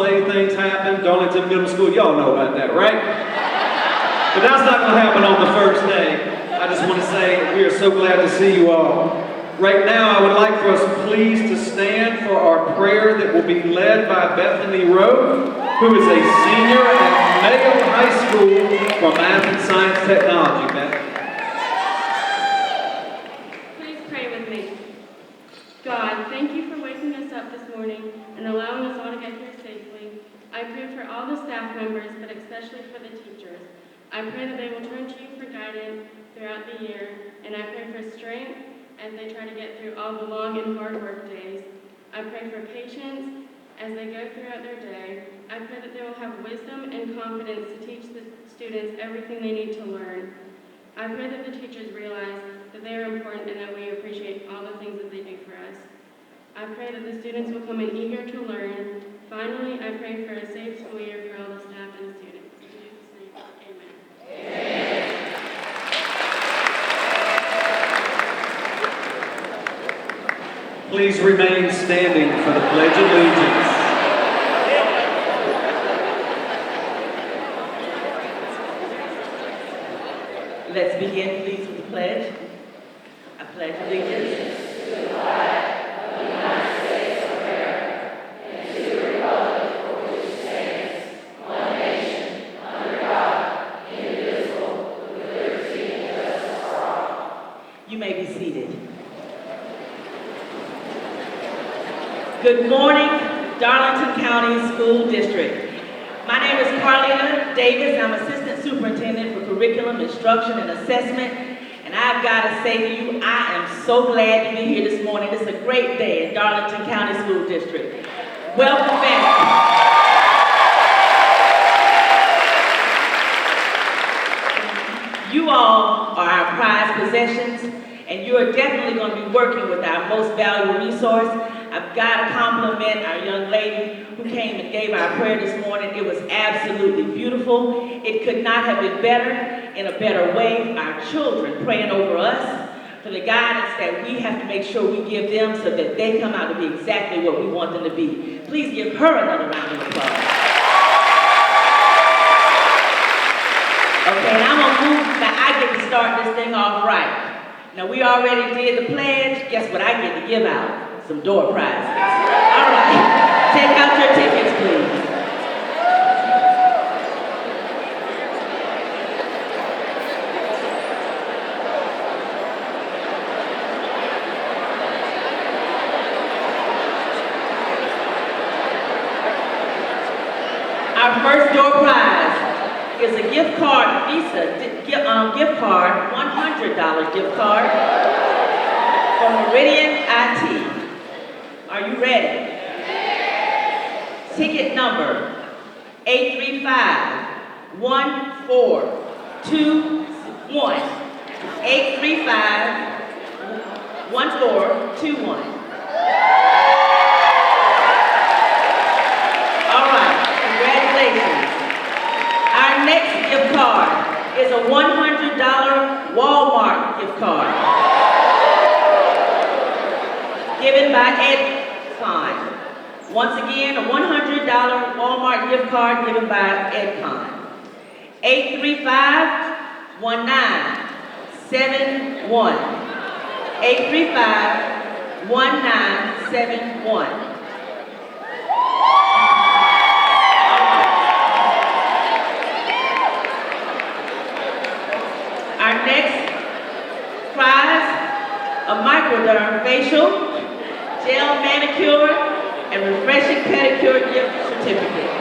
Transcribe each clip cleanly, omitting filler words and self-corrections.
playthings happen. Darlington Middle School, y'all know about that, right? But that's not going to happen on the first day. I just want to say we are so glad to see you all. Right now, I would like for us please to stand for our prayer that will be led by Bethany Rowe, who is a senior at Mayo High School for Math and Science Technology. Beth. Please pray with me. God, thank you for waking us up this morning and allowing us all to get here safely. I pray for all the staff members, but especially for the teachers. I pray that they will turn to you for guidance throughout the year, and I pray for strength as they try to get through all the long and hard work days. I pray for patience as they go throughout their day. I pray that they will have wisdom and confidence to teach the students everything they need to learn. I pray that the teachers realize that they are important and that we appreciate all the things that they do for us. I pray that the students will come in eager to learn. Finally, I pray for a safe school year for all the staff and the students. In Jesus' name, amen. Amen. Please remain standing for the Pledge of Allegiance. Let's begin, please, with the pledge. I pledge allegiance to the flag of the United States of America and to the republic for which it stands, one nation, under God, indivisible, with liberty and justice for all. You may be seated. Good morning, Darlington County School District. My name is Carlina Davis. I'm Assistant Superintendent for Curriculum, Instruction, and Assessment. And I've got to say to you, I am so glad to be here this morning. It's a great day in Darlington County School District. Welcome back. You all are our prized possessions, and you are definitely going to be working with our most valuable resource. I've got to compliment our young lady who came and gave our prayer this morning. It was absolutely beautiful. It could not have been better, in a better way. Our children praying over us for the guidance that we have to make sure we give them so that they come out to be exactly what we want them to be. Please give her another round of applause. Okay, and I'm going to move. Now, I get to start this thing off right. Now, we already did the pledge. Guess what I get to give out? Some door prizes. All right, take out your tickets, please. Our first door prize is a gift card, Visa gift card, $100 gift card from Meridian IT. Are you ready? Ticket number 835-1421. 835-1421. All right, congratulations. Our next gift card is a $100 Walmart gift card given by Ed. Once again, a $100 Walmart gift card given by EdCon. 835-1971. 835-1971. Our next prize, a microderm facial, gel manicure, and refreshing pedicure gift certificate.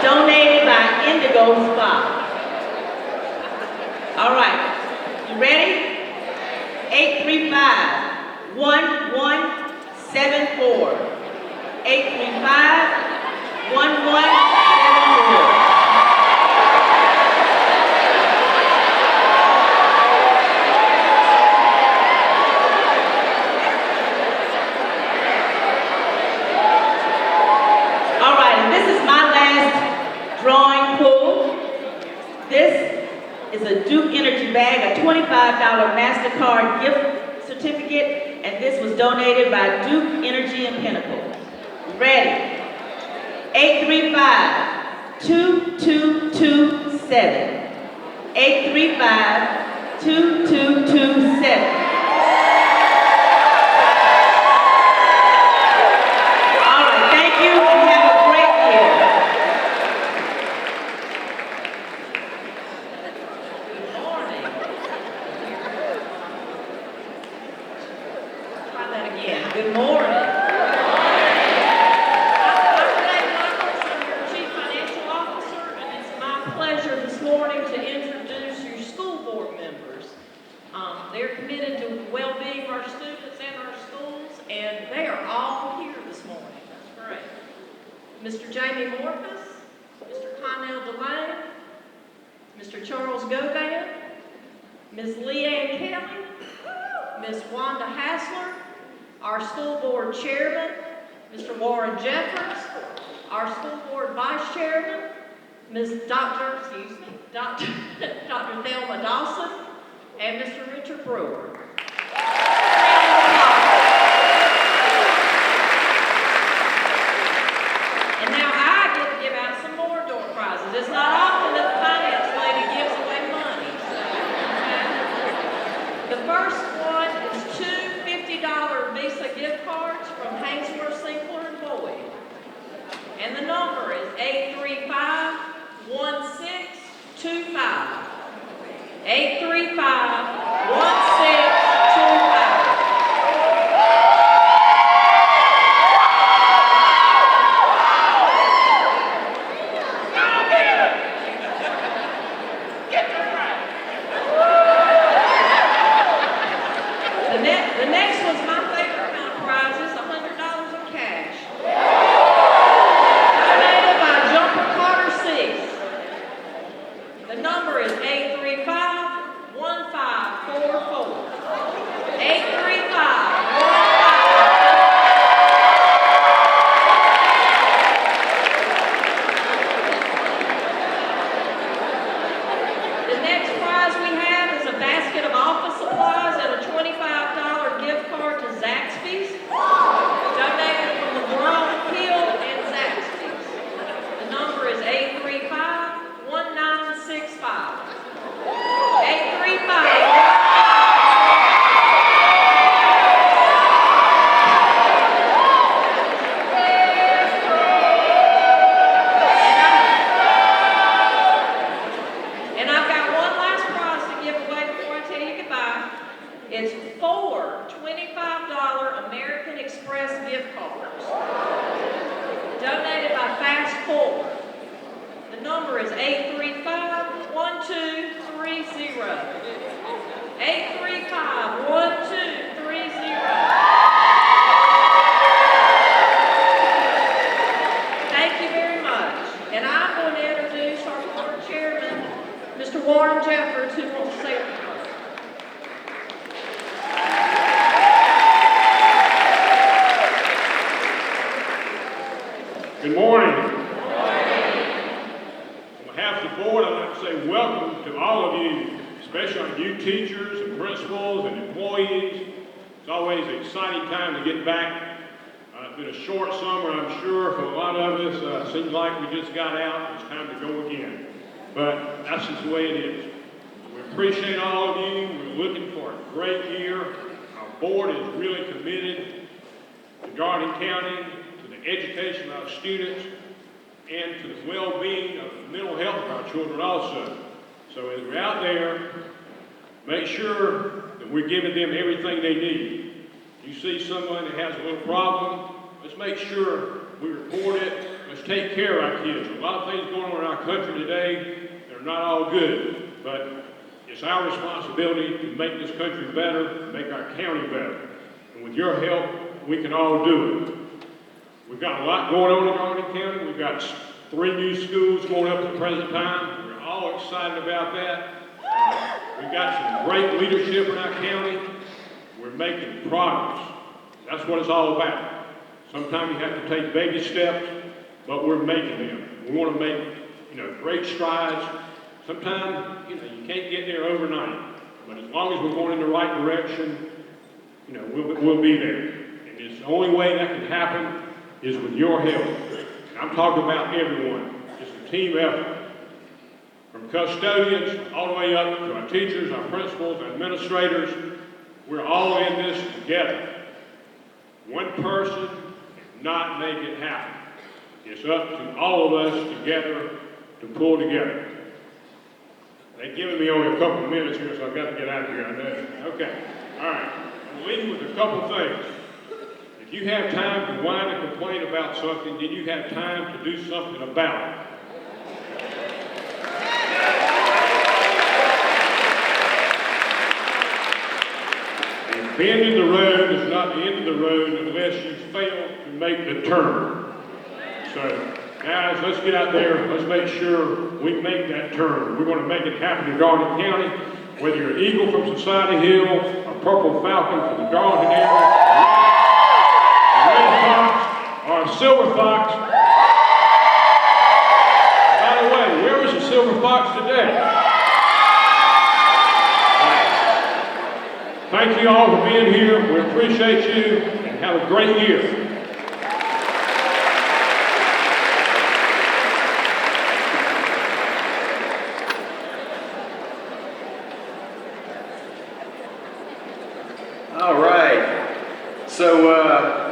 Donated by Indigo Spa. All right, you ready? 835-1174. 835-1174. Drawing pool. This is a Duke Energy bag, a $25 MasterCard gift certificate, and this was donated by Duke Energy and Pinnacle. Ready? 835-2227. 835-2227. All right, thank you and have a great year. Good morning. Try that again. Good morning. This morning to introduce your school board members. They're committed to the well-being of our students and our schools, and they are all here this morning. That's great. Mr. Jamie Morpus, Mr. Connell Delane, Mr. Charles Govan, Ms. Leanne Kelly, Ms. Wanda Hassler, our school board chairman, Mr. Warren Jeffers, our school board vice chairman, Dr. Thelma Dawson, and Mr. Richard Brewer. And now I get to give out some more door prizes. It's not often that the finance lady gives away money. So, the first one is two $50 Visa gift cards from Hainsworth, Sinkler, and Boyd. And the number is 835-1625. 835-1625. The next one's my favorite kind of prizes, $100 in cash. Donated by Jumper Carter 6. The number is 835-1544. 835-1544. The next prize we have is a basket of office supplies and a $25 gift card to Zaxby's, donated from LeBron Hill and Zaxby's. The number is 835-1965. 835. And I've got one last prize to give away before I tell you goodbye. It's 4 $25 American Express gift cards, donated by Fast Forward. The number is 835-1230. 835-1230. Thank you very much. And I'm going to introduce our board chairman, Mr. Warren Jeffers, who wants to say a word. Good morning. On behalf of the board, I'd like to say welcome to all of you, especially our new teachers and principals and employees. It's always an exciting time to get back. It's been a short summer, I'm sure, for a lot of us. Seems like we just got out. It's time to go again. But that's just the way it is. We appreciate all of you. We're looking for a great year. Our board is really committed to Darlington County, to the education of our students, and to the well-being of the mental health of our children also. So as we're out there, make sure that we're giving them everything they need. You see someone that has a little problem, let's make sure we report it. Let's take care of our kids. A lot of things going on in our country today, they're not all good, but it's our responsibility to make this country better, make our county better. And with your help, we can all do it. We've got a lot going on in Darlington County. We've got 3 new schools going up at the present time. We're all excited about that. We've got some great leadership in our county. We're making progress. That's what it's all about. Sometimes you have to take baby steps, but we're making them. We want to make, great strides. Sometimes, you can't get there overnight. But as long as we're going in the right direction, we'll be there. And it's the only way that can happen is with your help. And I'm talking about everyone. It's a team effort. From custodians all the way up to our teachers, our principals, our administrators, we're all in this together. One person cannot make it happen. It's up to all of us together to pull together. They've given me only a couple of minutes here, so I've got to get out of here, I know. Okay, all right. I'm leave you with a couple of things. If you have time to whine and complain about something, then you have time to do something about it. And bending the road is not the end of the road unless you fail to make the turn. So, guys, let's get out there. Let's make sure we make that turn. We're going to make it happen in Darlington County. Whether you're an Eagle from Society Hill, a Purple Falcon from the Darlington area, a Red Fox, or a Silver Fox. By the way, where was the Silver Fox today? Thank you all for being here. We appreciate you and have a great year. All right. So,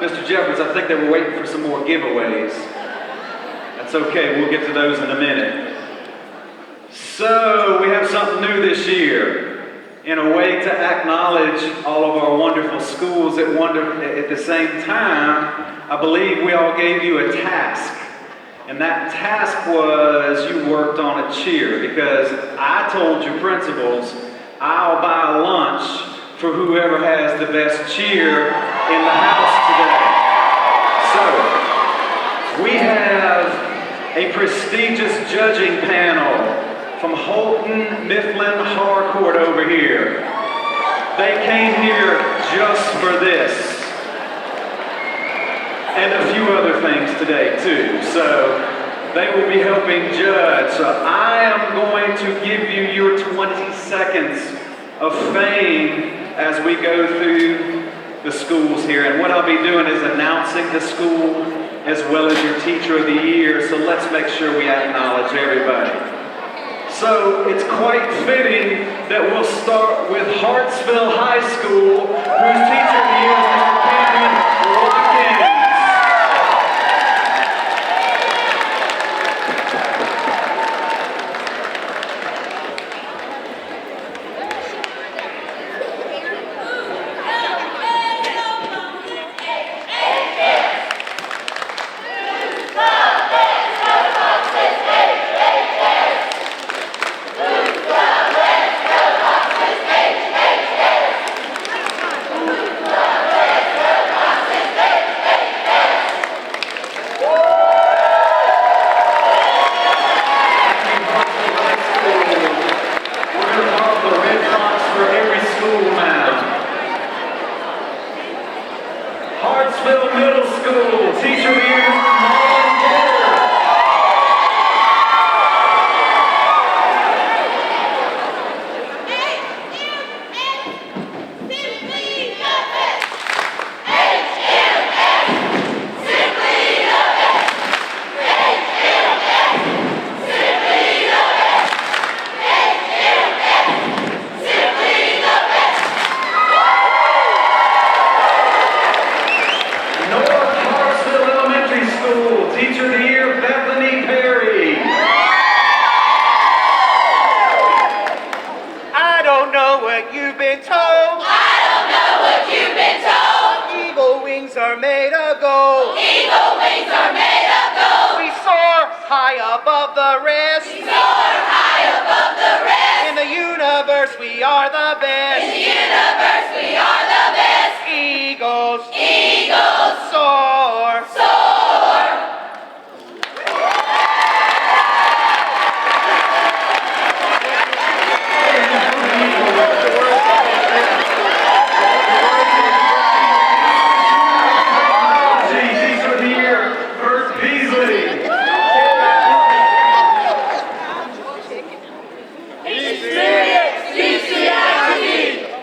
Mr. Jeffers, I think they were waiting for some more giveaways. That's okay, we'll get to those in a minute. So, we have something new this year. In a way to acknowledge all of our wonderful schools at the same time, I believe we all gave you a task. And that task was you worked on a cheer, because I told your principals I'll buy lunch for whoever has the best cheer in the house today. So, we have a prestigious judging panel from Holton, Mifflin, Harcourt over here. They came here just for this. And a few other things today too. So, they will be helping judge. So I am going to give you your 20 seconds of fame as we go through the schools here. And what I'll be doing is announcing the school as well as your Teacher of the Year. So let's make sure we acknowledge everybody. So it's quite fitting that we'll start with Hartsville High School, whose Teacher of the Year is Mr. Cameron Watkins. Hartsville Middle School, Teacher of the Year, are made of gold. Eagle wings are made of gold. We soar high above the rest. We soar high above the rest. In the universe we are the best. In the universe we are the best. Eagles. Eagles. Soar. Soar.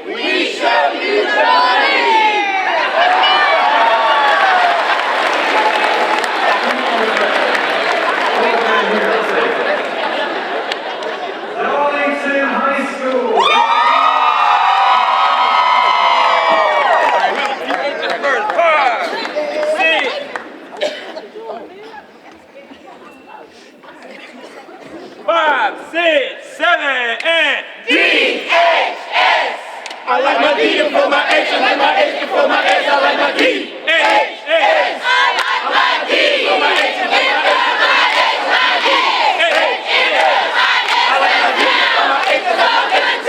We show you the 5, 6, 7, and DHS. I like my D before my H, I like my H before my S, I like my D. I like my D. For my H, I like my S. I like my D before my H, I like my S.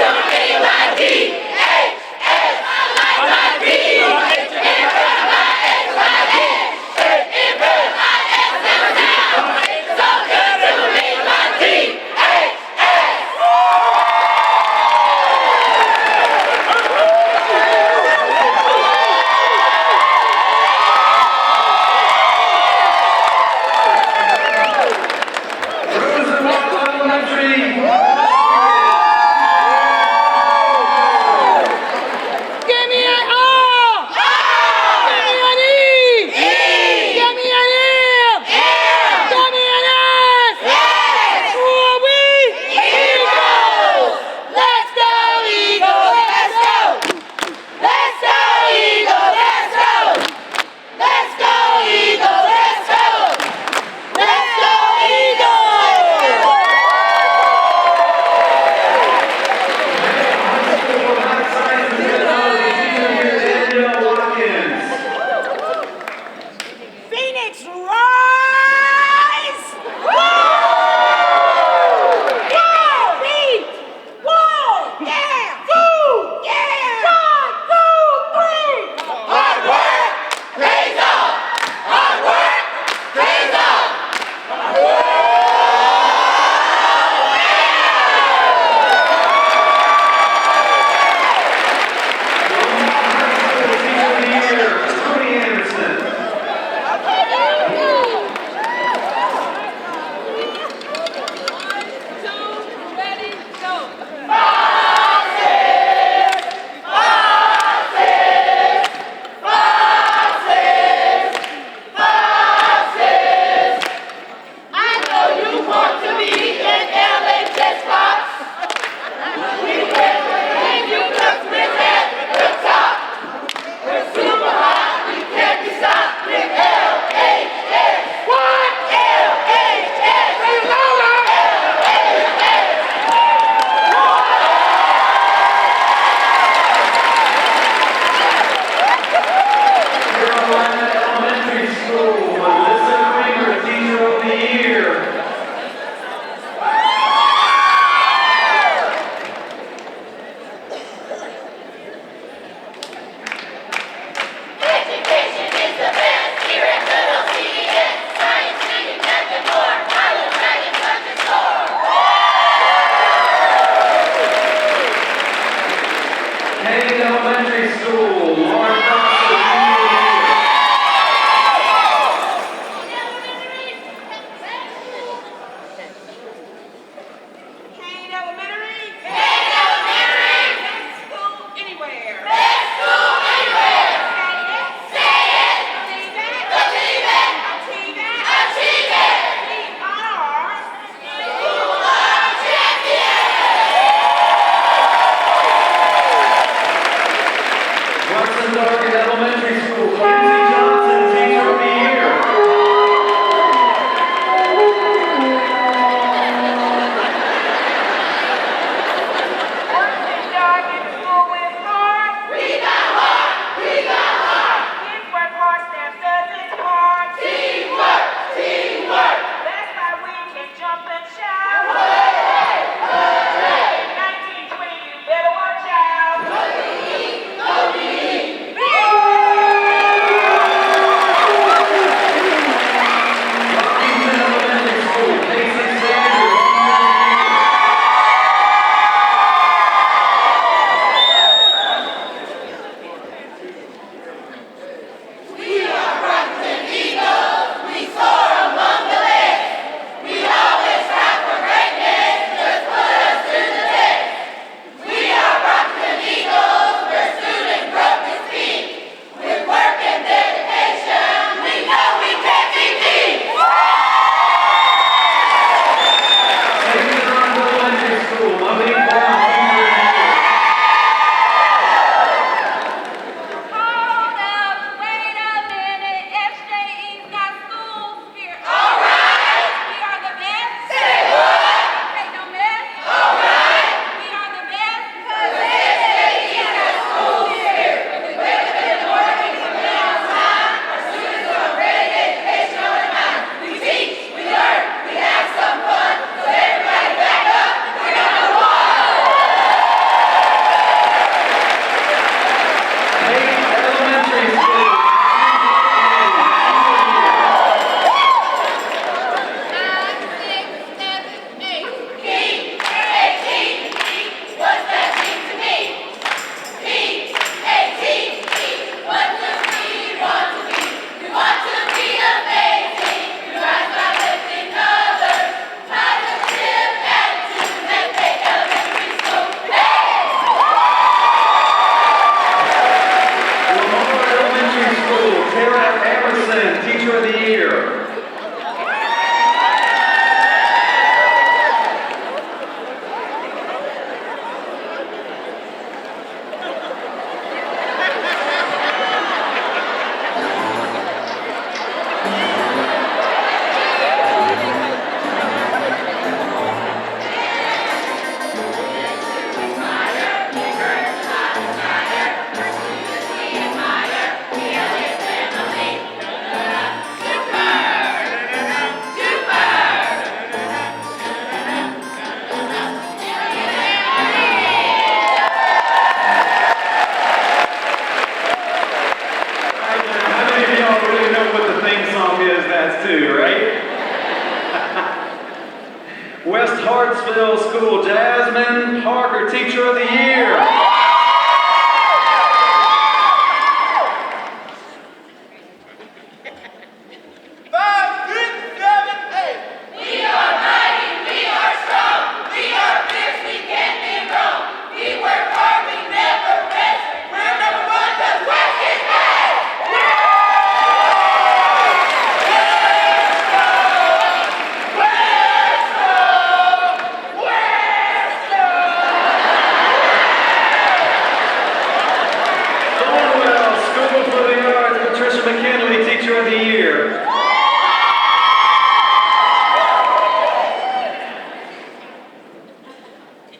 West Hartsville School, Jasmine Parker, Teacher of the Year. We are mighty, we are strong, we are fierce, we can't be wrong. We work hard, we never rest. We're number one, 'cause West is best. Thornwell School for the Arts, Patricia McKinley, Teacher of the Year.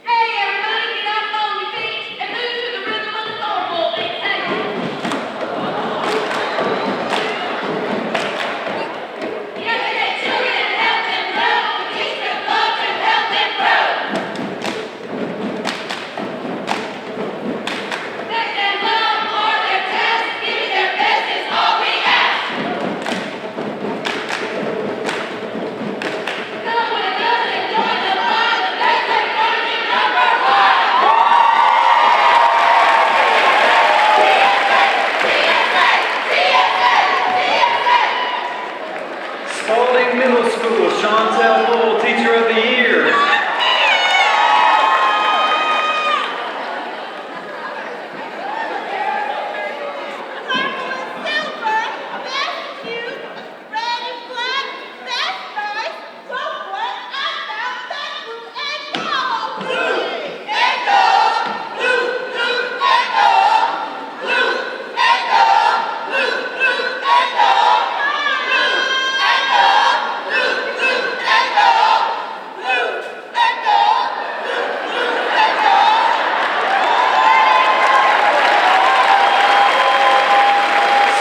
Hey everybody, get up on your feet and move to the rhythm of the soulful beat. Hey. Yesterday children help them grow, teach them love and help them grow. Let them love for their task, giving their best is all we ask. Come with us and join the fun, let's make learning number one. Spalding Middle School, Chantel Bull, Teacher of the Year.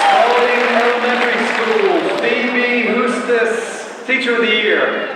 Spalding Elementary School, Phoebe Hustis, Teacher of the Year.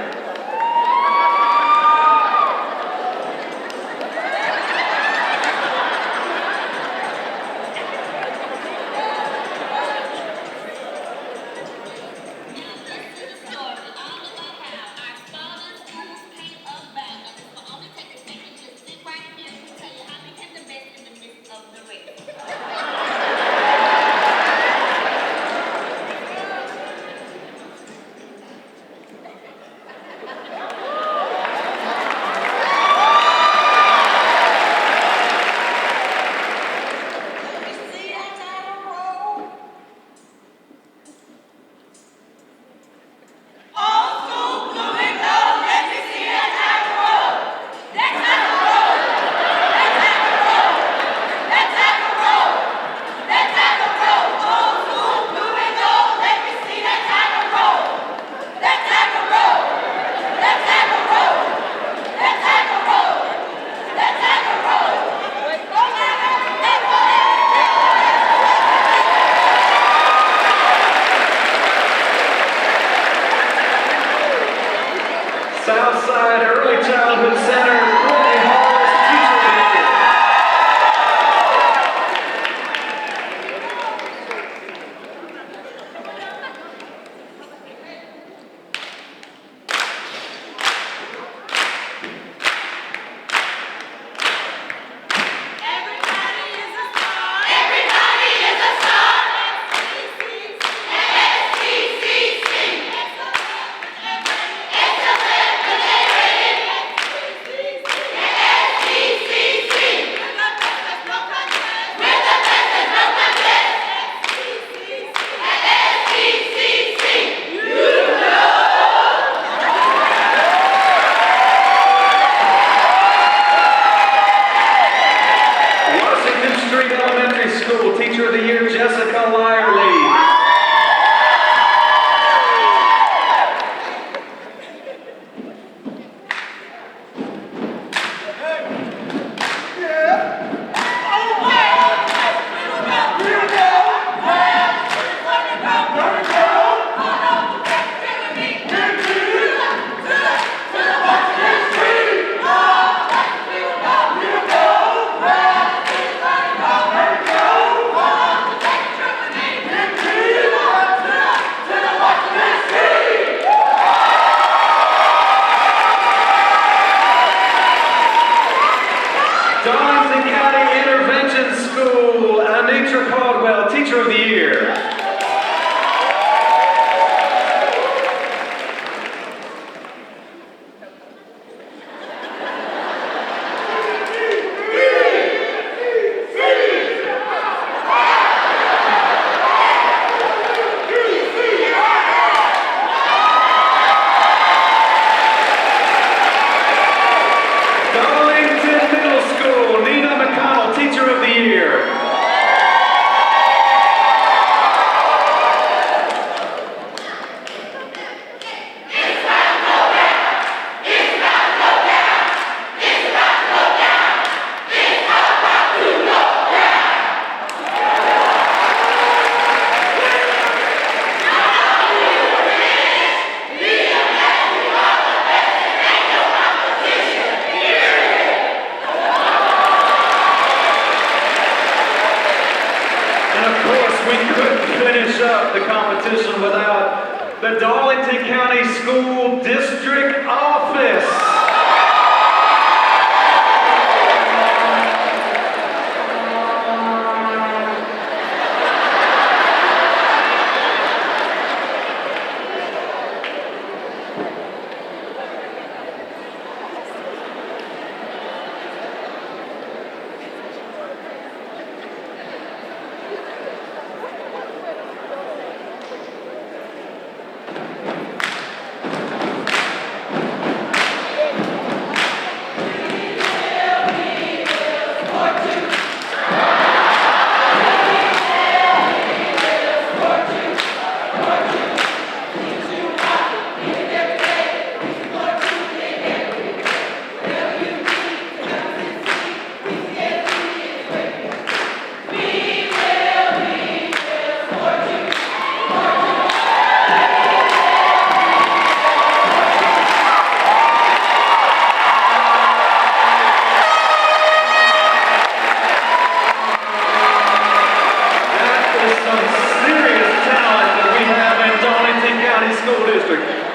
Southside Early Childhood Center, Courtney Hollis, Teacher of the Year. Everybody is a star. S-T-C-C. Excellent when they ready. County School District Office.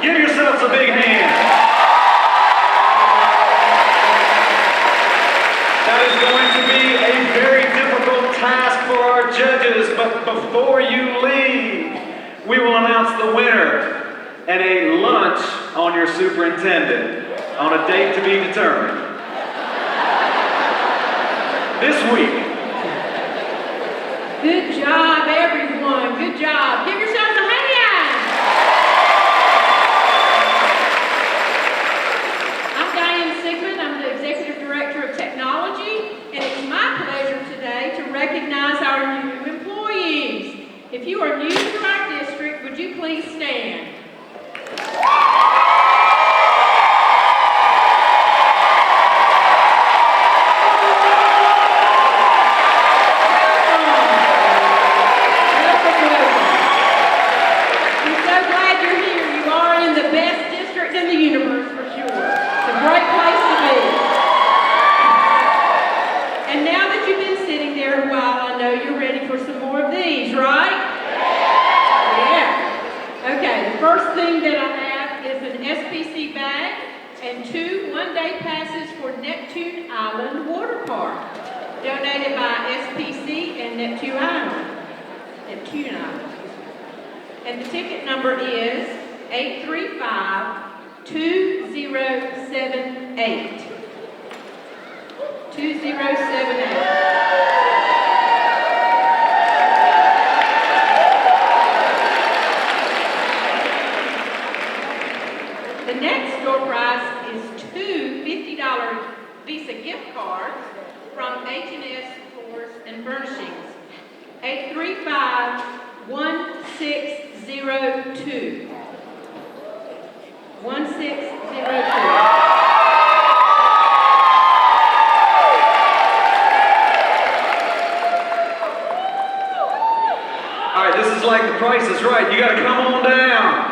Give yourselves a big hand. That is going to be a very difficult task for our judges, but before you leave, we will announce the winner and a lunch on your superintendent on a date to be determined. This week. Good job, everyone. Good job. Give yourselves a hand. I'm the Executive Director of Technology, and it's my pleasure today to recognize our new employees. If you are new to our district, would you please stand? I'm so glad you're here. You are in the best district in the universe for sure. It's a great place to be. And now that you've been sitting there a while, I know you're ready for some more of these, right? Yeah. Okay, the first thing that I have is an SPC bag and 2 one-day passes for Neptune Island Water Park, donated by SPC and Neptune Island. And the ticket number is 835-2078. 2078. The next door prize is 2 $50 Visa gift cards from H&S Floors and Furnishings. 835-1602. 1602. All right, this is like The Price is Right. You got to come on down.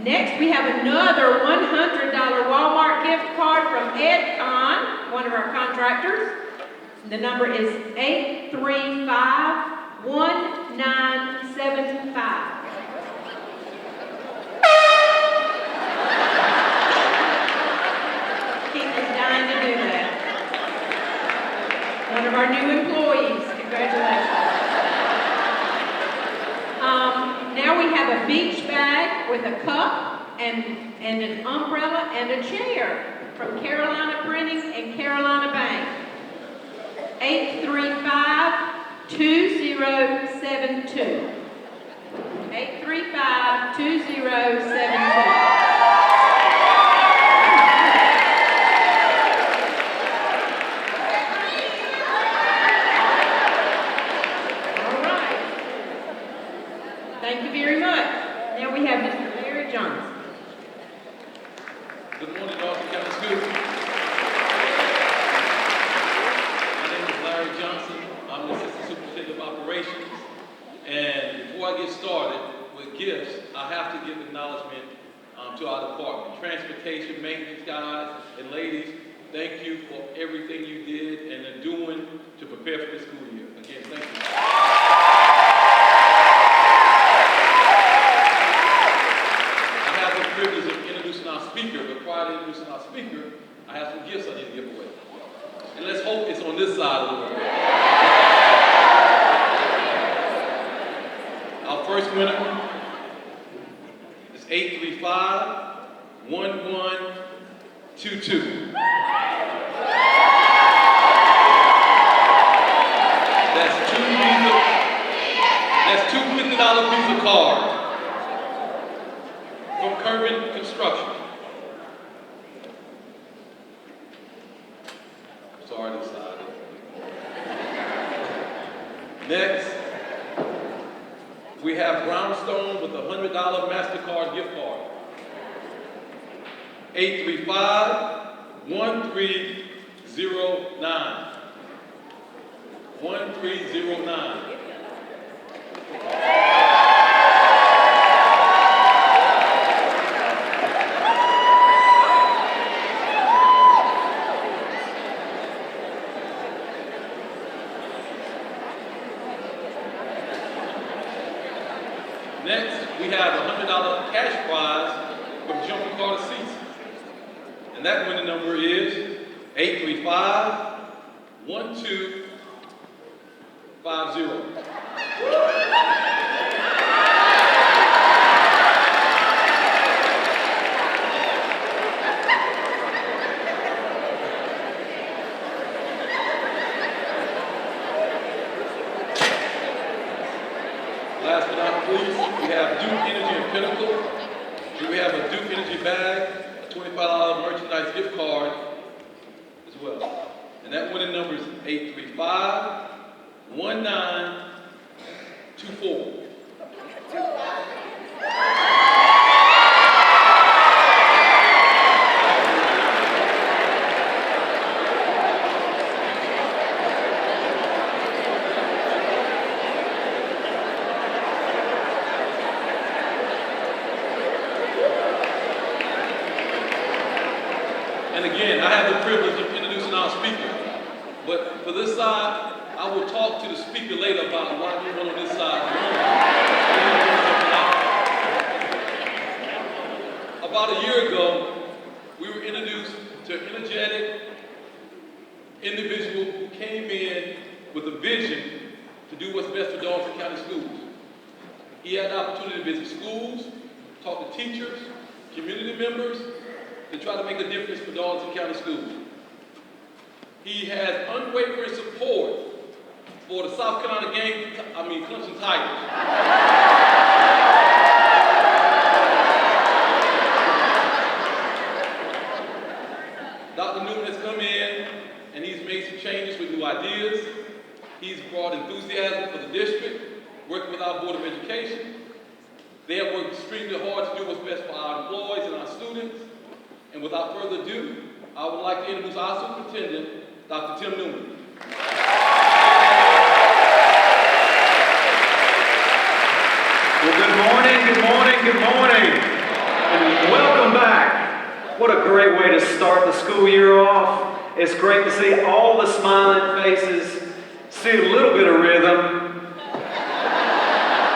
Next, we have another $100 Walmart gift card from Ed Kahn, one of our contractors. The number is 835-1975. Keith is dying to do that. One of our new employees. Congratulations. Now we have a beach bag with a cup and an umbrella and a chair from Carolina Printing and Carolina Bank. 835-2072. 835-2072. Thank you very much. Now we have Mr. Larry Johnson. Good morning, Darlington County School. My name is Larry Johnson. I'm the Assistant Superintendent of Operations. And before I get started with gifts, I have to give acknowledgement to our department. Transportation, maintenance guys and ladies, thank you for everything you did and are doing to prepare for the school year. Again, thank you. this side of the room. Our first winner is 835-1122. That's two $50 Visa cards from Kerwin Construction. Sorry, this side. Next, we have Brownstone with a $100 MasterCard gift card. 835-1309. 1309. Next, we have a $100 cash prize from Jumping Carter Seats. And that winning number is 835-1250. Last but not least, we have Duke Energy and Pinnacle. We have a Duke Energy bag, a $25 merchandise gift card as well. And that winning number is 835-1924. And again, I have the privilege of introducing our speaker. But for this side, I will talk to the speaker later about why we want on this side of the room. About a year ago, we were introduced to an energetic individual who came in with a vision to do what's best for Darlington County schools. He had the opportunity to visit schools, talk to teachers, community members, to try to make a difference for Darlington County schools. He has unwavering support for the South Carolina Clemson Tigers. Dr. Newton has come in and he's made some changes with new ideas. He's brought enthusiasm for the district, working with our Board of Education. They have worked extremely hard to do what's best for our employees and our students. And without further ado, I would like to introduce our superintendent, Dr. Tim Newman. Well, good morning, good morning, good morning, and welcome back. What a great way to start the school year off. It's great to see all the smiling faces, see a little bit of rhythm,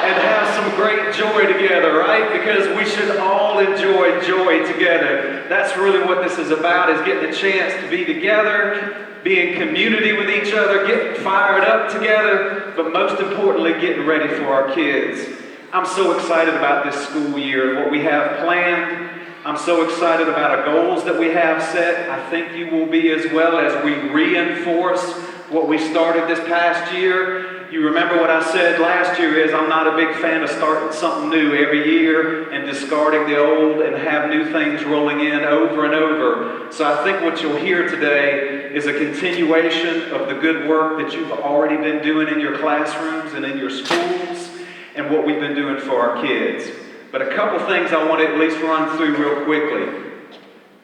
and have some great joy together, right? Because we should all enjoy joy together. That's really what this is about, is getting a chance to be together, be in community with each other, getting fired up together, but most importantly, getting ready for our kids. I'm so excited about this school year and what we have planned. I'm so excited about our goals that we have set. I think you will be as well, as we reinforce what we started this past year. You remember what I said last year is I'm not a big fan of starting something new every year and discarding the old and have new things rolling in over and over. So I think what you'll hear today is a continuation of the good work that you've already been doing in your classrooms and in your schools and what we've been doing for our kids. But a couple things I want to at least run through real quickly.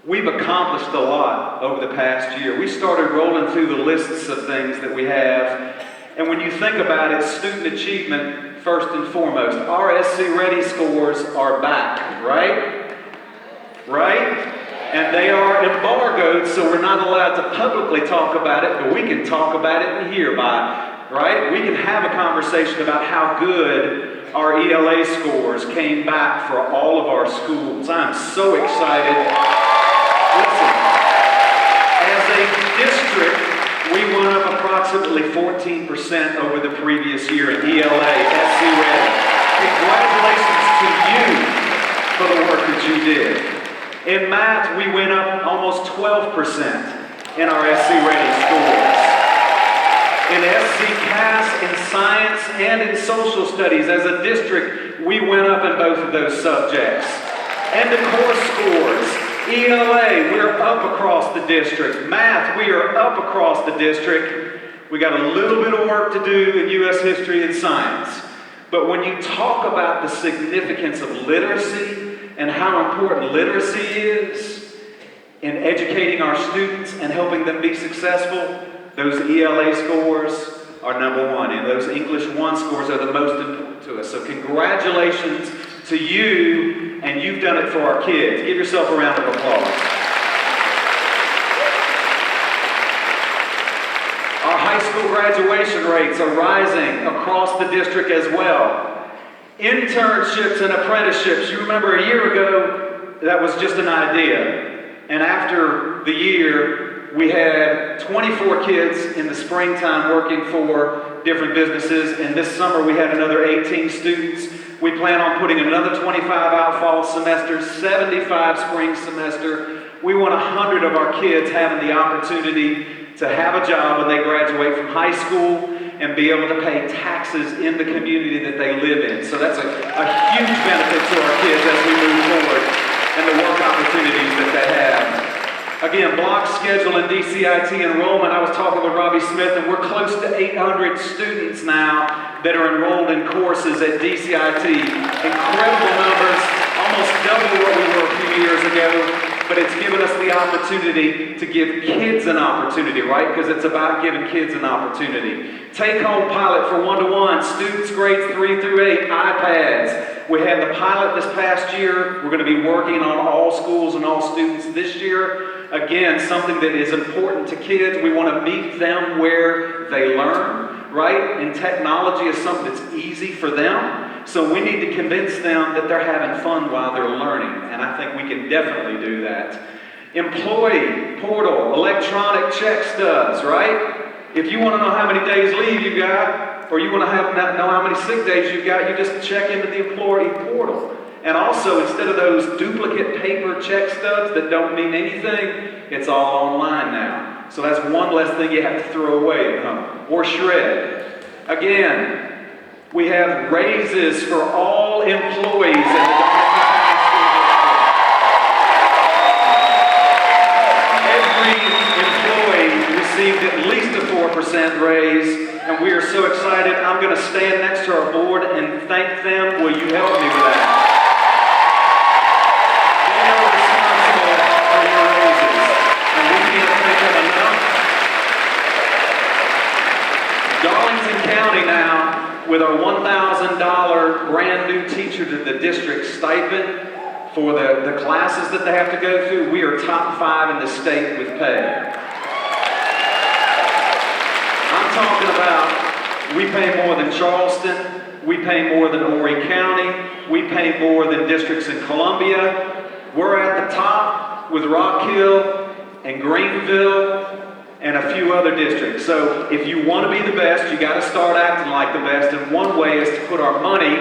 We've accomplished a lot over the past year. We started rolling through the lists of things that we have. And when you think about it, student achievement, first and foremost, our SC Ready scores are back, right? Right? And they are embargoed, so we're not allowed to publicly talk about it, but we can talk about it and hear by it, right? We can have a conversation about how good our ELA scores came back for all of our schools. I'm so excited. Listen, as a district, We went up approximately 14% over the previous year in ELA, SC Ready. Congratulations to you for the work that you did. In math, we went up almost 12% in our SC Ready scores. In SC Pass, in science, and in social studies, as a district, we went up in both of those subjects. And the course scores, ELA, we're up across the district. Math, we are up across the district. We got a little bit of work to do in U.S. history and science. But when you talk about the significance of literacy and how important literacy is in educating our students and helping them be successful, those ELA scores are number one, and those English 1 scores are the most important to us. So congratulations to you, and you've done it for our kids. Give yourself a round of applause. Our high school graduation rates are rising across the district as well. Internships and apprenticeships, you remember a year ago, that was just an idea. And after the year, we had 24 kids in the springtime working for different businesses, and this summer we had another 18 students. We plan on putting another 25 out fall semester, 75 spring semester. We want 100 of our kids having the opportunity to have a job when they graduate from high school and be able to pay taxes in the community that they live in. So that's a huge benefit to our kids as we move forward and the work opportunities that they have. Again, block schedule and DCIT enrollment. I was talking with Robbie Smith, and we're close to 800 students now that are enrolled in courses at DCIT. Incredible numbers, almost double what we were a few years ago, but it's given us the opportunity to give kids an opportunity, right? Because it's about giving kids an opportunity. Take-home pilot for 1-to-1, students grades 3 through 8, iPads. We had the pilot this past year. We're going to be working on all schools and all students this year. Again, something that is important to kids. We want to meet them where they learn, right? And technology is something that's easy for them. So we need to convince them that they're having fun while they're learning. And I think we can definitely do that. Employee portal, electronic check stubs, right? If you want to know how many days leave you got, or you want to know how many sick days you've got, you just check into the employee portal. And also, instead of those duplicate paper check stubs that don't mean anything, it's all online now. So that's one less thing you have to throw away at home or shred. Again, we have raises for all employees in the Darlington County School District. Every employee received at least a 4% raise, and we are so excited. I'm going to stand next to our board and thank them. Will you help me with that? Darlington County now, with our $1,000 brand new teacher to the district stipend for the classes that they have to go through, we are top 5 in the state with pay. I'm talking about, we pay more than Charleston, we pay more than Horry County, we pay more than districts in Columbia. We're at the top with Rock Hill and Greenville and a few other districts. So if you want to be the best, you got to start acting like the best, and one way is to put our money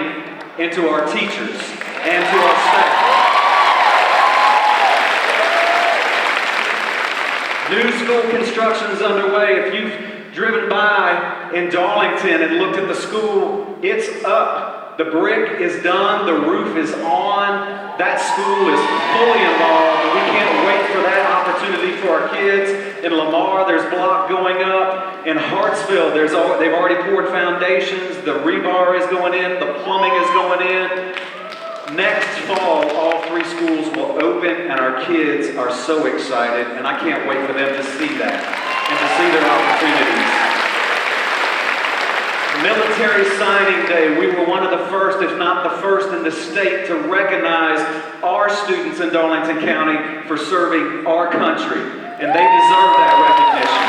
into our teachers and to our staff. New school construction is underway. If you've driven by in Darlington and looked at the school, it's up. The brick is done, the roof is on. That school is fully involved, and we can't wait for that opportunity for our kids. In Lamar, there's block going up. In Hartsville, they've already poured foundations. The rebar is going in. The plumbing is going in. Next fall, all 3 schools will open, and our kids are so excited, and I can't wait for them to see that and to see their opportunities. Military Signing Day, we were one of the first, if not the first in the state, to recognize our students in Darlington County for serving our country, and they deserve that recognition.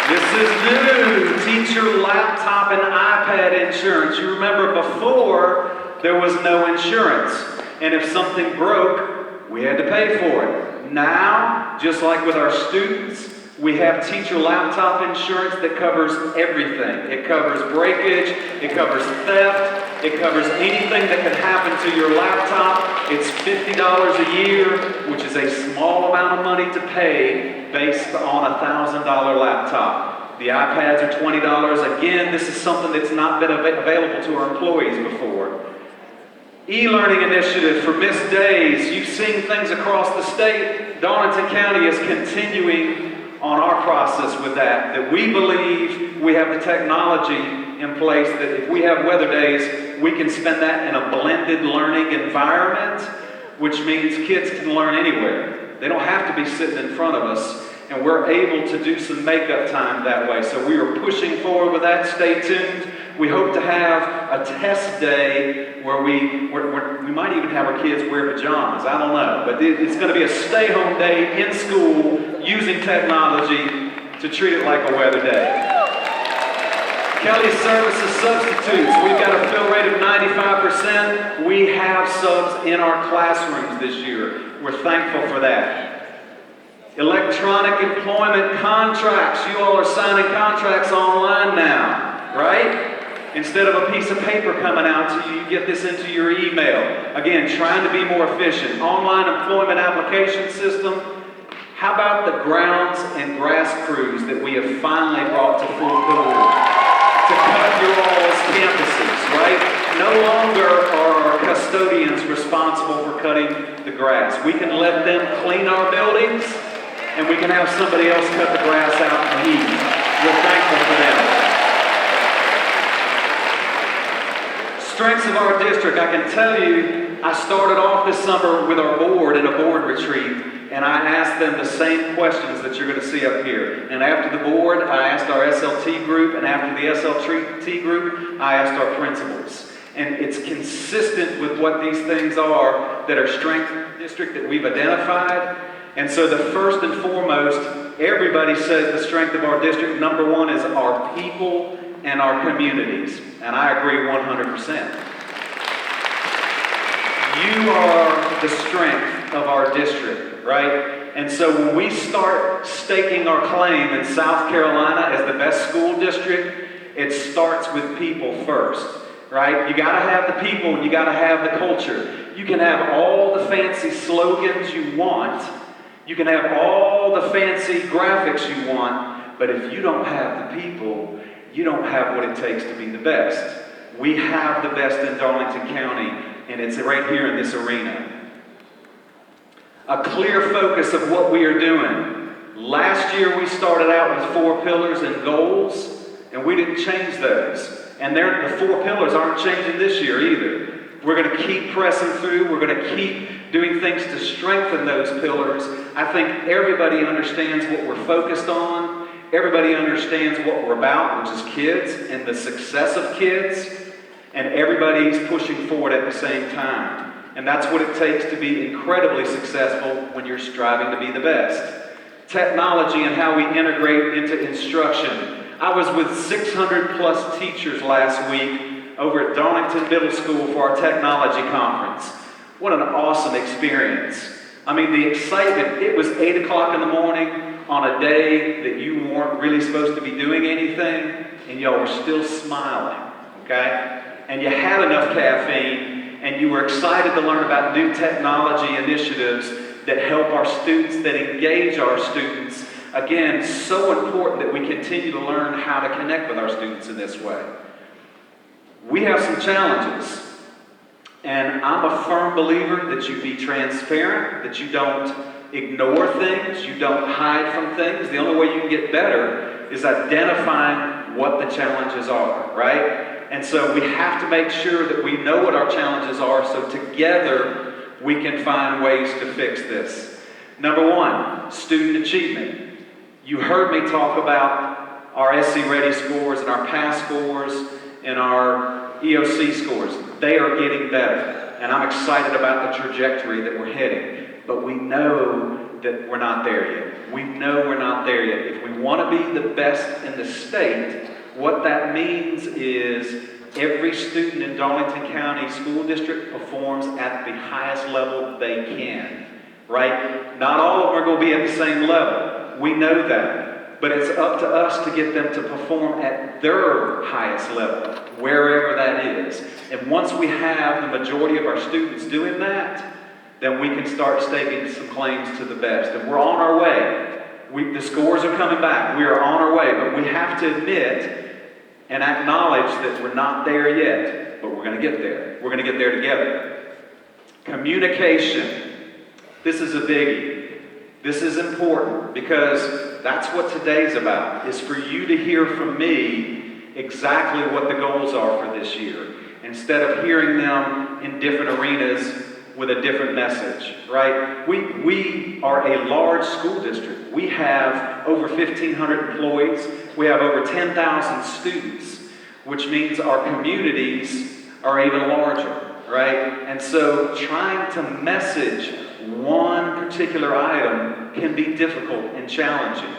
This is new, teacher laptop and iPad insurance. You remember before, there was no insurance, and if something broke, We had to pay for it. Now, just like with our students, we have teacher laptop insurance that covers everything. It covers breakage, it covers theft, it covers anything that can happen to your laptop. It's $50 a year, which is a small amount of money to pay based on a $1,000 laptop. The iPads are $20. Again, this is something that's not been available to our employees before. E-learning initiative for missed days. You've seen things across the state. Darlington County is continuing on our process with that we believe we have the technology in place that if we have weather days, we can spend that in a blended learning environment, which means kids can learn anywhere. They don't have to be sitting in front of us, and we're able to do some makeup time that way. So we are pushing forward with that. Stay tuned. We hope to have a test day where we might even have our kids wear pajamas. I don't know. But it's going to be a stay-home day in school using technology to treat it like a weather day. Kelly Services Substitutes. We've got a fill rate of 95%. We have subs in our classrooms this year. We're thankful for that. Electronic employment contracts. You all are signing contracts online now, right? Instead of a piece of paper coming out to you, you get this into your email. Again, trying to be more efficient. Online employment application system. How about the grounds and grass crews that we have finally brought to full pool to cut your all's campuses, right? No longer are our custodians responsible for cutting the grass. We can let them clean our buildings, and we can have somebody else cut the grass out in the heat. We're thankful for them. Strengths of our district. I can tell you, I started off this summer with our board in a board retreat, and I asked them the same questions that you're going to see up here. And after the board, I asked our SLT group, and after the SLT group, I asked our principals. And it's consistent with what these things are that are strengths of the district that we've identified. And so the first and foremost, everybody says the strength of our district, number one, is our people and our communities. And I agree 100%. You are the strength of our district, right? And so when we start staking our claim in South Carolina as the best school district, it starts with people first, right? You gotta have the people and you gotta have the culture. You can have all the fancy slogans you want. You can have all the fancy graphics you want, but if you don't have the people, you don't have what it takes to be the best. We have the best in Darlington County, and it's right here in this arena. A clear focus of what we are doing. Last year we started out with 4 pillars and goals, and we didn't change those. And the 4 pillars aren't changing this year either. We're going to keep pressing through. We're going to keep doing things to strengthen those pillars. I think everybody understands what we're focused on. Everybody understands what we're about, which is kids and the success of kids. And everybody's pushing forward at the same time. And that's what it takes to be incredibly successful when you're striving to be the best. Technology and how we integrate into instruction. I was with 600 plus teachers last week over at Darlington Middle School for our technology conference. What an awesome experience. I mean, the excitement. It was 8 o'clock in the morning on a day that you weren't really supposed to be doing anything, and y'all were still smiling, okay? And you had enough caffeine, and you were excited to learn about new technology initiatives that help our students, that engage our students. Again, so important that we continue to learn how to connect with our students in this way. We have some challenges, and I'm a firm believer that you be transparent, that you don't ignore things, you don't hide from things. The only way you can get better is identifying what the challenges are, right? And so we have to make sure that we know what our challenges are so together we can find ways to fix this. Number one, student achievement. You heard me talk about our SC Ready scores and our PASS scores and our EOC scores. They are getting better, and I'm excited about the trajectory that we're heading. But we know that we're not there yet. We know we're not there yet. If we want to be the best in the state, what that means is every student in Darlington County School District performs at the highest level they can. right? Not all of them are going to be at the same level. We know that. But it's up to us to get them to perform at their highest level, wherever that is. And once we have the majority of our students doing that, then we can start staking some claims to the best. And we're on our way. The scores are coming back. We are on our way. But we have to admit and acknowledge that we're not there yet. But we're going to get there. We're going to get there together. Communication. This is a biggie. This is important because that's what today's about, is for you to hear from me exactly what the goals are for this year, instead of hearing them in different arenas with a different message, right? We are a large school district. We have over 1,500 employees. We have over 10,000 students, which means our communities are even larger, right? And so trying to message one particular item can be difficult and challenging.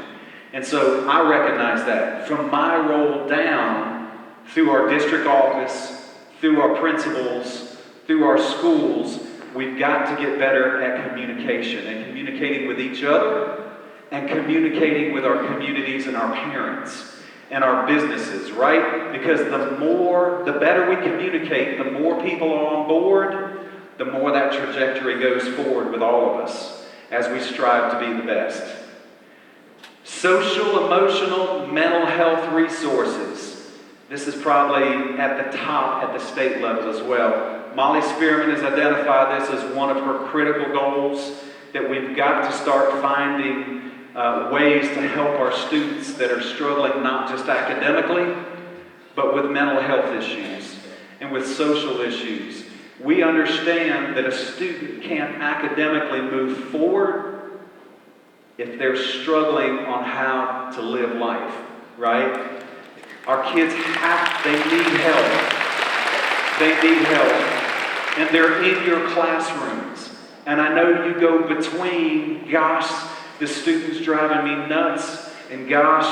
And so I recognize that. From my role down, through our district office, through our principals, through our schools, we've got to get better at communication and communicating with each other and communicating with our communities and our parents and our businesses, right? Because the better we communicate, the more people are on board, the more that trajectory goes forward with all of us as we strive to be the best. Social, emotional, mental health resources. This is probably at the top at the state level as well. Molly Spearman has identified this as one of her critical goals, that we've got to start finding ways to help our students that are struggling not just academically, but with mental health issues and with social issues. We understand that a student can't academically move forward if they're struggling on how to live life, right? Our kids they need help. They need help. And they're in your classrooms. And I know you go between, gosh, the student's driving me nuts, and gosh,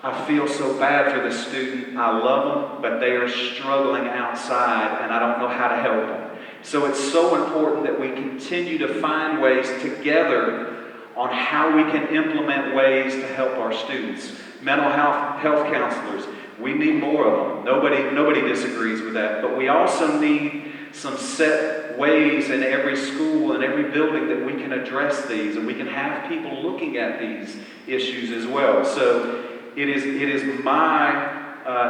I feel so bad for the student. I love them, but they are struggling outside, and I don't know how to help them. So it's so important that we continue to find ways together on how we can implement ways to help our students. Mental health counselors, we need more of them. Nobody disagrees with that. But we also need some set ways in every school and every building that we can address these, and we can have people looking at these issues as well. So it is my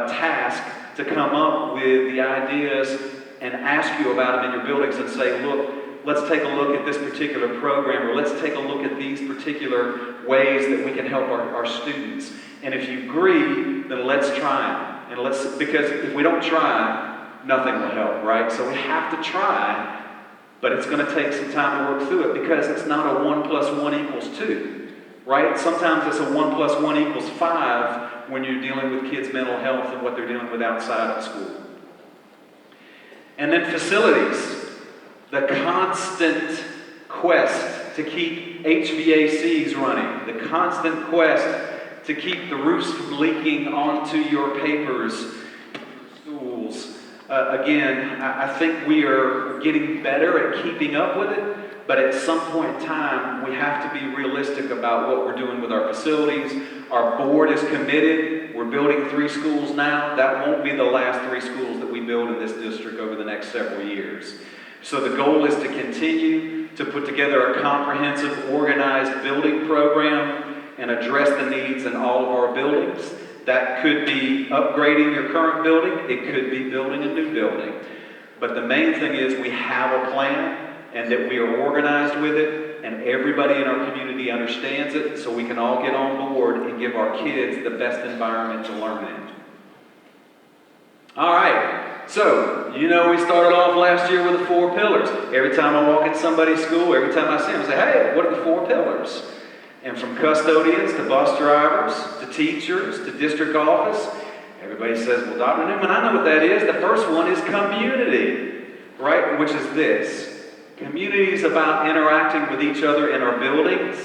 task to come up with the ideas and ask you about them in your buildings and say, look, let's take a look at this particular program, or let's take a look at these particular ways that we can help our students. And if you agree, then let's try them. Because if we don't try, nothing will help, right? So we have to try, but it's going to take some time to work through it, because it's not a 1 + 1 = 2, right? Sometimes it's a 1 + 1 = 5 when you're dealing with kids' mental health and what they're dealing with outside of school. And then facilities. The constant quest to keep HVACs running. The constant quest to keep the roofs from leaking onto your papers, schools. Again, I think we are getting better at keeping up with it, but at some point in time, we have to be realistic about what we're doing with our facilities. Our board is committed. We're building 3 schools now. That won't be the last 3 schools that we build in this district over the next several years. So the goal is to continue to put together a comprehensive, organized building program and address the needs in all of our buildings. That could be upgrading your current building. It could be building a new building. But the main thing is we have a plan, and that we are organized with it, and everybody in our community understands it, so we can all get on board and give our kids the best environment to learn in. All right. So, we started off last year with the 4 pillars. Every time I walk in somebody's school, every time I see them, I say, hey, what are the 4 pillars? And from custodians to bus drivers to teachers to district office, everybody says, well, Dr. Newman, I know what that is. The first one is community, right? Which is this. Community is about interacting with each other in our buildings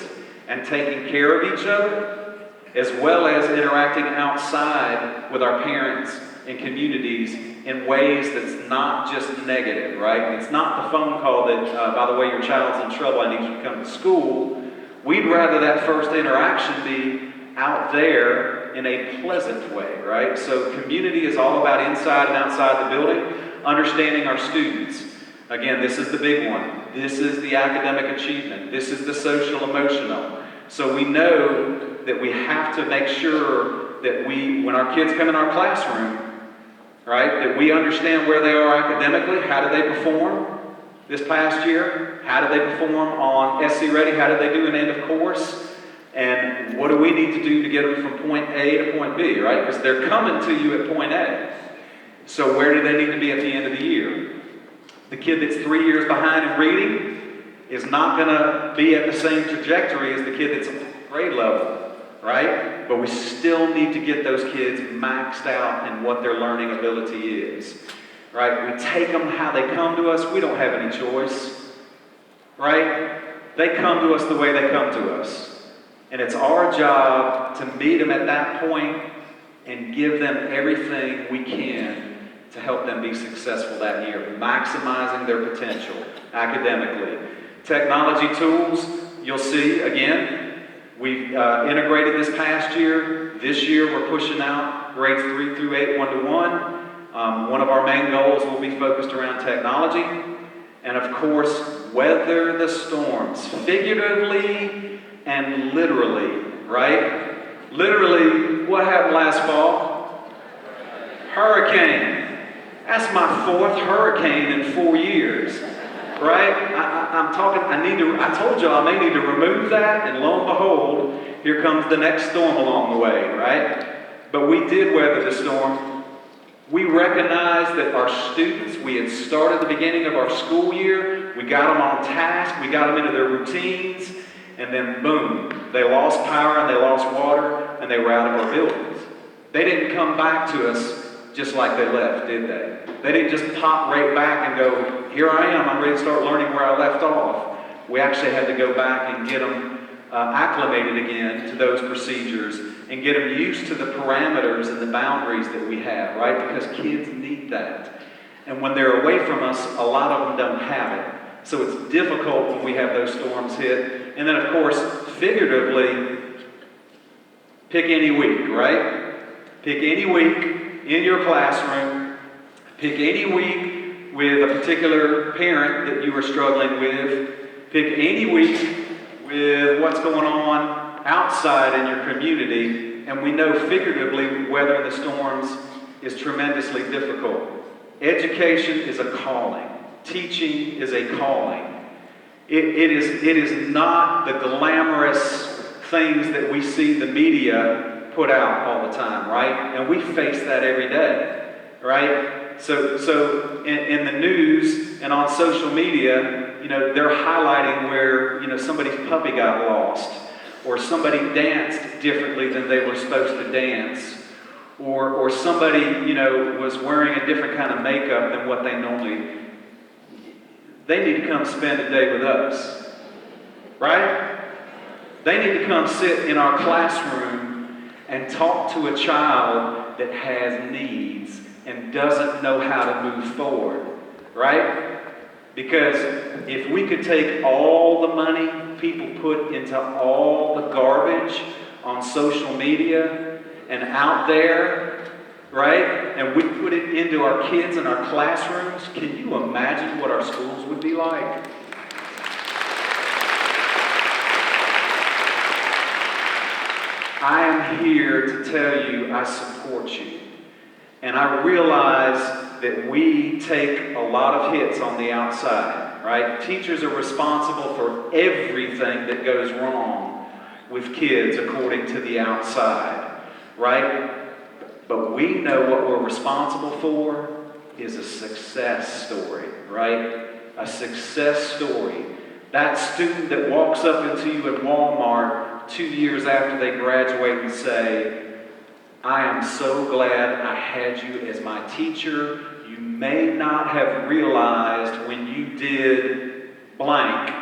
and taking care of each other, as well as interacting outside with our parents and communities in ways that's not just negative, right? It's not the phone call that, by the way, your child's in trouble, I need you to come to school. We'd rather that first interaction be out there in a pleasant way, right? So community is all about inside and outside the building, understanding our students. Again, this is the big one. This is the academic achievement. This is the social emotional. So we know that we have to make sure that when our kids come in our classroom, right, that we understand where they are academically. How did they perform this past year? How did they perform on SC Ready? How did they do in end of course? And what do we need to do to get them from point A to point B, right? Because they're coming to you at point A. So where do they need to be at the end of the year? The kid that's 3 years behind in reading is not going to be at the same trajectory as the kid that's grade level, right? But we still need to get those kids maxed out in what their learning ability is, right? We take them how they come to us. We don't have any choice, right? They come to us the way they come to us. And it's our job to meet them at that point and give them everything we can to help them be successful that year, maximizing their potential academically. Technology tools, you'll see, again, we've integrated this past year. This year we're pushing out grades 3 through 8, 1-to-1. One of our main goals will be focused around technology. And of course, weather the storms, figuratively and literally, right? Literally, what happened last fall? Hurricane. That's my 4th hurricane in 4 years, right? I told you I may need to remove that, and lo and behold, here comes the next storm along the way, right? But we did weather the storm. We recognized that our students, we had started the beginning of our school year, we got them on task, we got them into their routines, and then boom, they lost power and they lost water, and they were out of our buildings. They didn't come back to us just like they left, did they? They didn't just pop right back and go, here I am, I'm ready to start learning where I left off. We actually had to go back and get them acclimated again to those procedures and get them used to the parameters and the boundaries that we have, right? Because kids need that. And when they're away from us, a lot of them don't have it. So it's difficult when we have those storms hit. And then, of course, figuratively, pick any week, right? Pick any week in your classroom, pick any week with a particular parent that you are struggling with, pick any week with what's going on outside in your community, and we know figuratively weathering the storms is tremendously difficult. Education is a calling. Teaching is a calling. It is not the glamorous things that we see the media put out all the time, right? And we face that every day, right? So in the news and on social media, you know, they're highlighting where, you know, somebody's puppy got lost, or somebody danced differently than they were supposed to dance, or somebody, you know, was wearing a different kind of makeup than what they normally. They need to come spend a day with us, right? They need to come sit in our classroom and talk to a child that has needs and doesn't know how to move forward, right? Because if we could take all the money people put into all the garbage on social media and out there, right, and we put it into our kids and our classrooms, can you imagine what our schools would be like? I am here to tell you I support you. And I realize that we take a lot of hits on the outside, right? Teachers are responsible for everything that goes wrong with kids according to the outside, right? But we know what we're responsible for is a success story, right? A success story. That student that walks up into you at Walmart 2 years after they graduate and say, I am so glad I had you as my teacher. You may not have realized when you did blank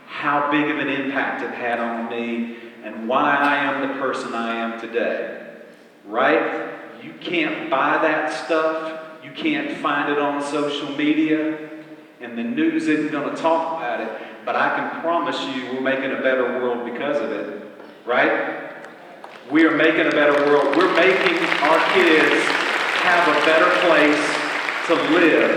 how big of an impact it had on me and why I am the person I am today. Right? You can't buy that stuff. You can't find it on social media, and the news isn't going to talk about it, but I can promise you we're making a better world because of it, right? We are making a better world. We're making our kids have a better place to live.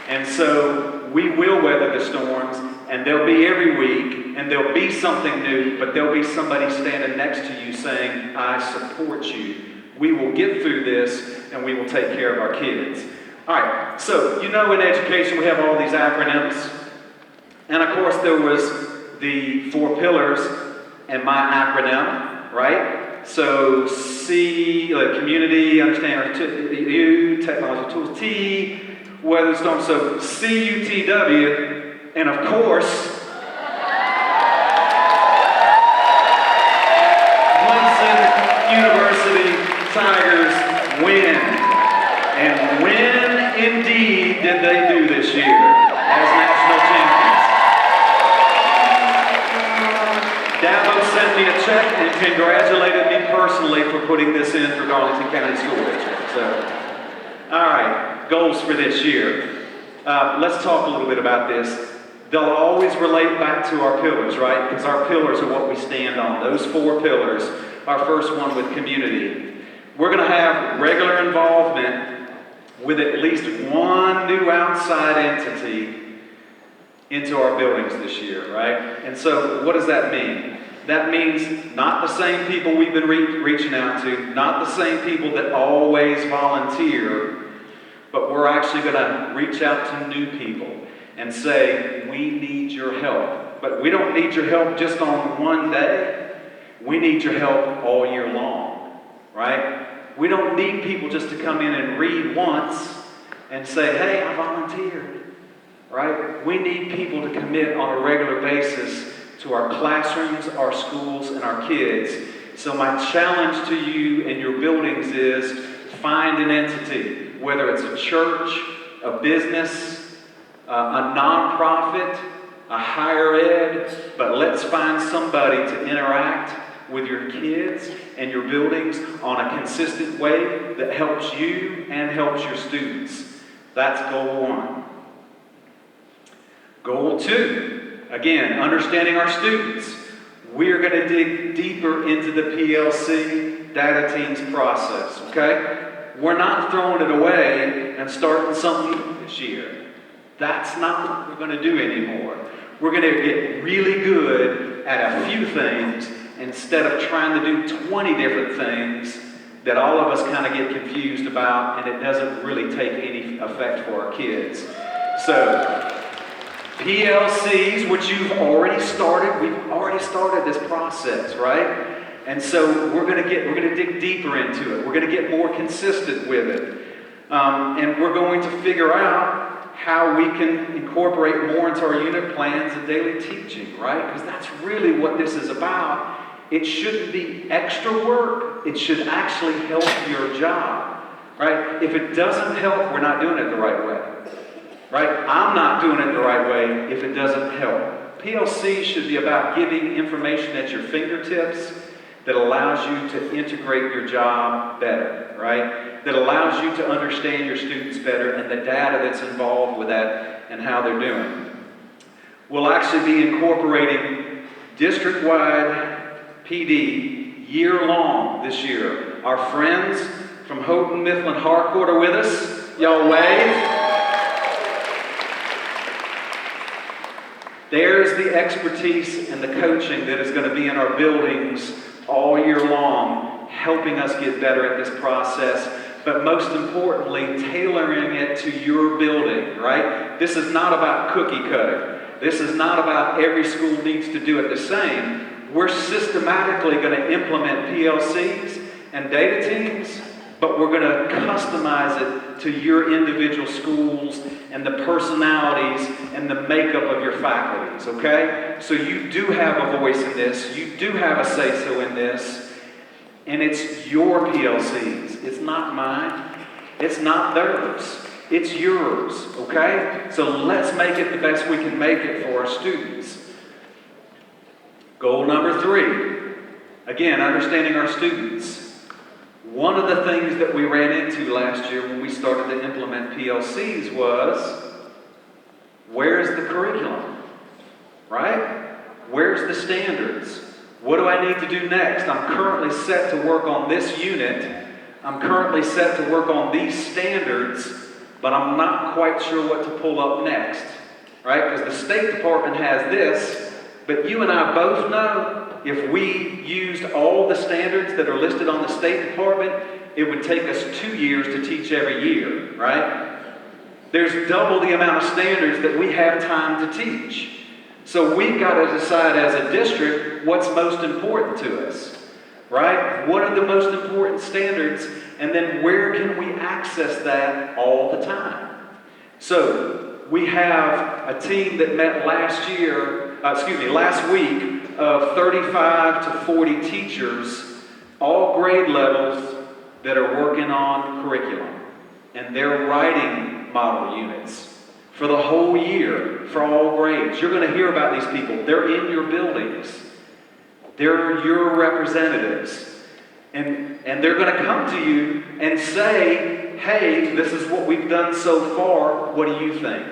And so we will weather the storms, and they'll be every week, and there'll be something new, but there'll be somebody standing next to you saying, I support you. We will get through this, and we will take care of our kids. All right, so you know in education we have all these acronyms. And of course there was the 4 pillars and my acronym, right? So C, community, understand, U, technology tools, T, weather storm, so CUTW, and of course, Clemson University Tigers win. And when indeed did they do this year as national champions? Dabo sent me a check and congratulated me personally for putting this in for Darlington County School District. So, all right, goals for this year. Let's talk a little bit about this. They'll always relate back to our pillars, right? Because our pillars are what we stand on. Those 4 pillars. Our first one with community. We're going to have regular involvement with at least one new outside entity into our buildings this year, right? And so what does that mean? That means not the same people we've been reaching out to, not the same people that always volunteer, but we're actually going to reach out to new people and say, we need your help. But we don't need your help just on one day. We need your help all year long, right? We don't need people just to come in and read once and say, hey, I volunteered. Right? We need people to commit on a regular basis to our classrooms, our schools, and our kids. So my challenge to you and your buildings is find an entity, whether it's a church, a business, a nonprofit, a higher ed, but let's find somebody to interact with your kids and your buildings on a consistent way that helps you and helps your students. That's goal 1. Goal 2, again, understanding our students. We're going to dig deeper into the PLC data teams process, okay? We're not throwing it away and starting something this year. That's not what we're going to do anymore. We're going to get really good at a few things instead of trying to do 20 different things that all of us kind of get confused about, and it doesn't really take any effect for our kids. So, PLCs, which you've already started, we've already started this process, right? And so we're going to dig deeper into it. We're going to get more consistent with it. And we're going to figure out how we can incorporate more into our unit plans and daily teaching, right? Because that's really what this is about. It shouldn't be extra work. It should actually help your job, right? If it doesn't help, we're not doing it the right way. Right? I'm not doing it the right way if it doesn't help. PLC should be about giving information at your fingertips that allows you to integrate your job better, right? That allows you to understand your students better and the data that's involved with that and how they're doing. We'll actually be incorporating district-wide PD year-long this year. Our friends from Houghton, Mifflin, Harcourt are with us. Y'all wave. There's the expertise and the coaching that is going to be in our buildings all year long, helping us get better at this process, but most importantly, tailoring it to your building, right? This is not about cookie cutting. This is not about every school needs to do it the same. We're systematically going to implement PLCs and data teams, but we're going to customize it to your individual schools and the personalities and the makeup of your faculties, okay? So you do have a voice in this. You do have a say-so in this. And it's your PLCs. It's not mine. It's not theirs. It's yours, okay? So let's make it the best we can make it for our students. Goal number 3. Again, understanding our students. One of the things that we ran into last year when we started to implement PLCs was, where's the curriculum, right? Where's the standards? What do I need to do next? I'm currently set to work on this unit. I'm currently set to work on these standards, but I'm not quite sure what to pull up next, right? Because the State Department has this, but you and I both know if we used all the standards that are listed on the State Department, it would take us 2 years to teach every year, right? There's double the amount of standards that we have time to teach. So we've got to decide as a district what's most important to us, right? What are the most important standards, and then where can we access that all the time? So we have a team that met last week of 35 to 40 teachers, all grade levels, that are working on curriculum. And they're writing model units for the whole year, for all grades. You're going to hear about these people. They're in your buildings. They're your representatives. And they're going to come to you and say, hey, this is what we've done so far. What do you think?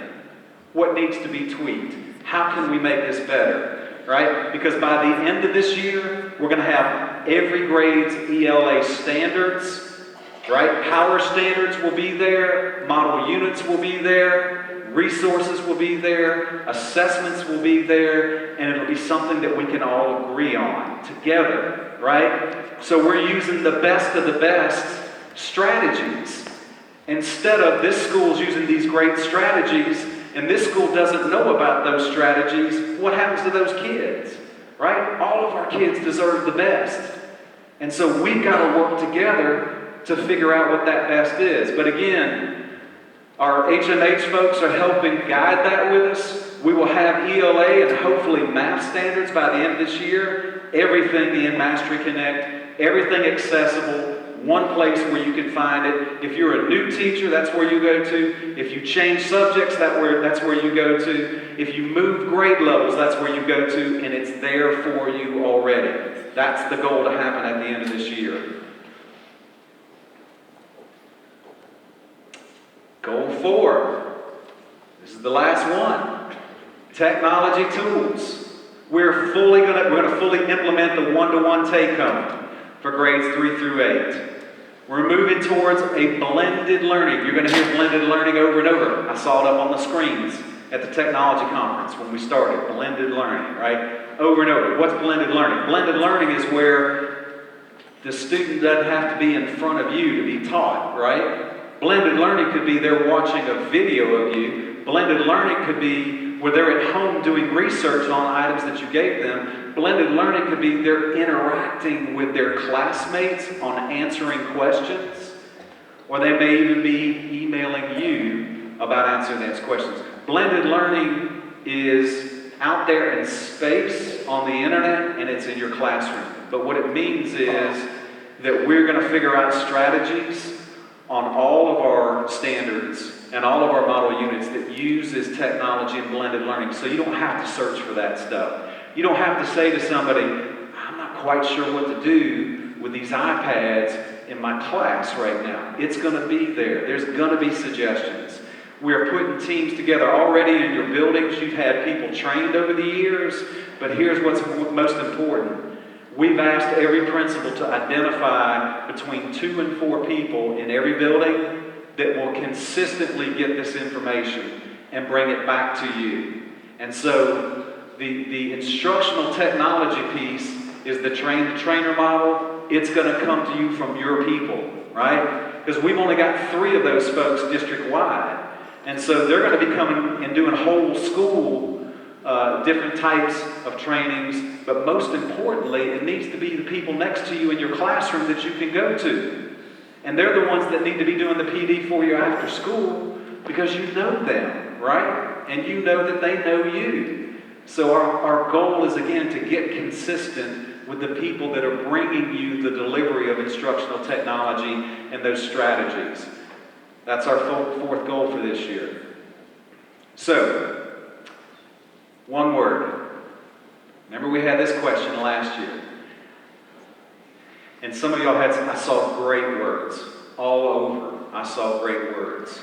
What needs to be tweaked? How can we make this better? Right? Because by the end of this year, we're going to have every grade's ELA standards. Right? Power standards will be there. Model units will be there. Resources will be there. Assessments will be there. And it'll be something that we can all agree on together. Right? So we're using the best of the best strategies. Instead of this school's using these great strategies and this school doesn't know about those strategies, what happens to those kids? Right? All of our kids deserve the best. And so we've got to work together to figure out what that best is. But again, our HMH folks are helping guide that with us. We will have ELA and hopefully math standards by the end of this year. Everything in Mastery Connect, everything accessible, one place where you can find it. If you're a new teacher, that's where you go to. If you change subjects, that's where you go to. If you move grade levels, that's where you go to, and it's there for you already. That's the goal to happen at the end of this year. Goal 4. This is the last one. Technology tools. We're going to fully implement the one-to-one take-home for grades 3 through 8. We're moving towards a blended learning. You're going to hear blended learning over and over. I saw it up on the screens at the technology conference when we started. Blended learning, right? Over and over. What's blended learning? Blended learning is where the student doesn't have to be in front of you to be taught, right? Blended learning could be they're watching a video of you. Blended learning could be where they're at home doing research on items that you gave them. Blended learning could be they're interacting with their classmates on answering questions. Or they may even be emailing you about answering those questions. Blended learning is out there in space on the internet and it's in your classroom. But what it means is that we're going to figure out strategies on all of our standards and all of our model units that uses technology and blended learning. So you don't have to search for that stuff. You don't have to say to somebody, I'm not quite sure what to do with these iPads in my class right now. It's going to be there. There's going to be suggestions. We're putting teams together already in your buildings. You've had people trained over the years, but here's what's most important. We've asked every principal to identify between 2 and 4 people in every building that will consistently get this information and bring it back to you. And so the instructional technology piece is the train-the-trainer model. It's going to come to you from your people, right? Because we've only got 3 of those folks district-wide. And so they're going to be coming and doing whole school different types of trainings, but most importantly, it needs to be the people next to you in your classroom that you can go to. And they're the ones that need to be doing the PD for you after school because you know them, right? And you know that they know you. So our goal is, again, to get consistent with the people that are bringing you the delivery of instructional technology and those strategies. That's our 4th goal for this year. So, one word. Remember we had this question last year. And some of y'all I saw great words. All over, I saw great words.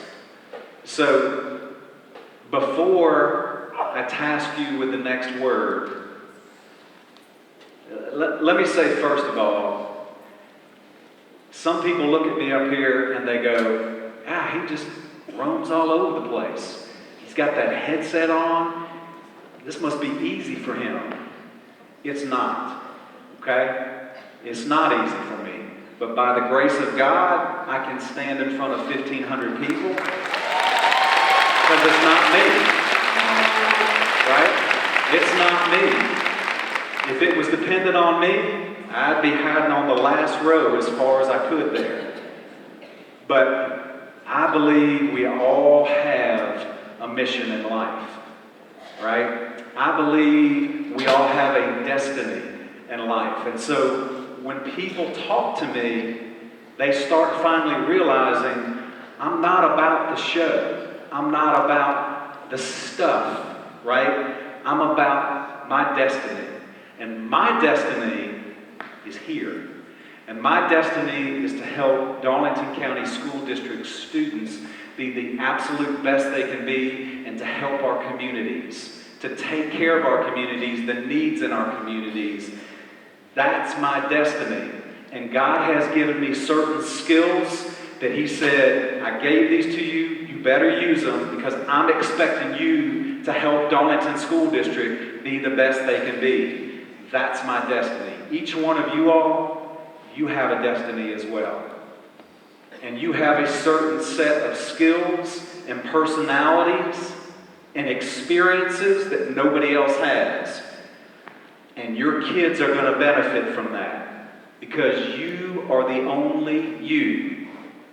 So, before I task you with the next word, let me say first of all, some people look at me up here and they go, he just roams all over the place. He's got that headset on. This must be easy for him. It's not, okay? It's not easy for me. But by the grace of God, I can stand in front of 1,500 people because it's not me, right? It's not me. If it was dependent on me, I'd be hiding on the last row as far as I could there. But I believe we all have a mission in life, right? I believe we all have a destiny in life. And so when people talk to me, they start finally realizing I'm not about the show. I'm not about the stuff, right? I'm about my destiny. And my destiny is here. And my destiny is to help Darlington County School District students be the absolute best they can be and to help our communities, to take care of our communities, the needs in our communities. That's my destiny. And God has given me certain skills that He said, I gave these to you, you better use them because I'm expecting you to help Darlington School District be the best they can be. That's my destiny. Each one of you all, you have a destiny as well. And you have a certain set of skills and personalities and experiences that nobody else has. And your kids are going to benefit from that because you are the only you.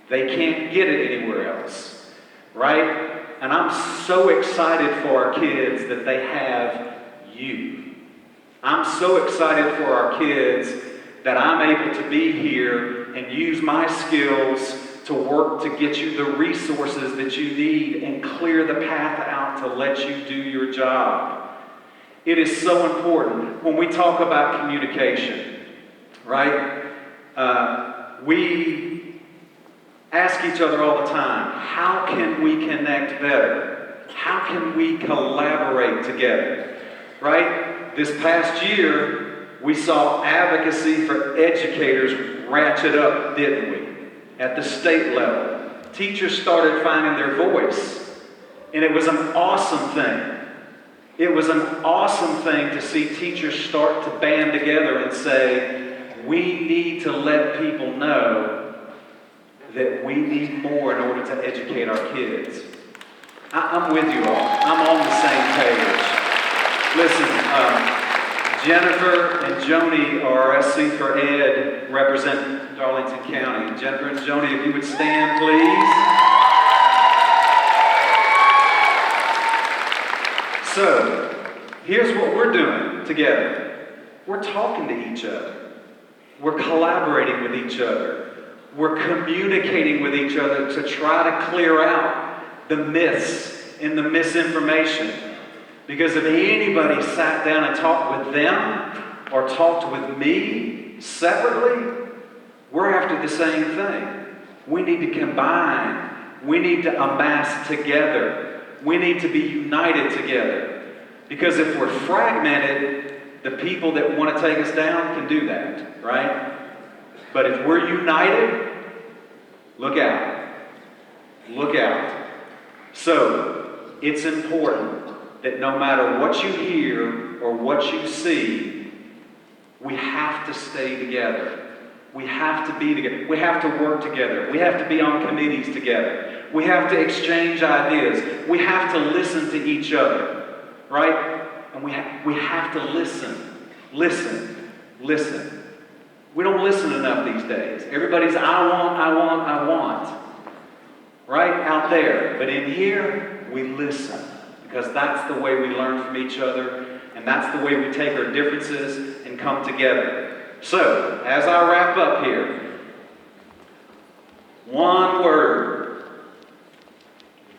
They can't get it anywhere else, right? And I'm so excited for our kids that they have you. I'm so excited for our kids that I'm able to be here and use my skills to work to get you the resources that you need and clear the path out to let you do your job. It is so important when we talk about communication, right? We ask each other all the time, how can we connect better? How can we collaborate together, right? This past year, we saw advocacy for educators ratchet up, didn't we? At the state level. Teachers started finding their voice, and it was an awesome thing. It was an awesome thing to see teachers start to band together and say, we need to let people know that we need more in order to educate our kids. I'm with you all. I'm on the same page. Listen, Jennifer and Joni are SC for Ed, represent Darlington County. Jennifer and Joni, if you would stand, please. So, here's what we're doing together. We're talking to each other. We're collaborating with each other. We're communicating with each other to try to clear out the myths and the misinformation. Because if anybody sat down and talked with them or talked with me separately, we're after the same thing. We need to combine. We need to amass together. We need to be united together. Because if we're fragmented, the people that want to take us down can do that, right? But if we're united, look out. Look out. So, it's important that no matter what you hear or what you see, we have to stay together. We have to be together. We have to work together. We have to be on committees together. We have to exchange ideas. We have to listen to each other, right? And we have to listen. Listen. Listen. We don't listen enough these days. Everybody's I want, right? Out there. But in here, we listen. Because that's the way we learn from each other, and that's the way we take our differences and come together. So, as I wrap up here, one word.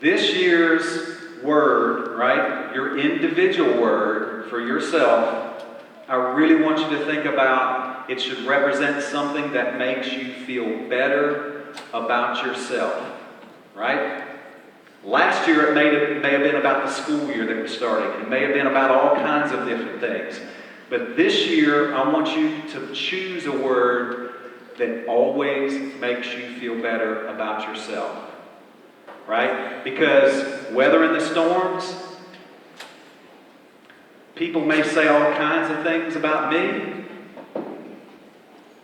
This year's word, right? Your individual word for yourself, I really want you to think about it should represent something that makes you feel better about yourself, right? Last year, it may have been about the school year that was starting. It may have been about all kinds of different things. But this year, I want you to choose a word that always makes you feel better about yourself, right? Because weathering the storms, people may say all kinds of things about me,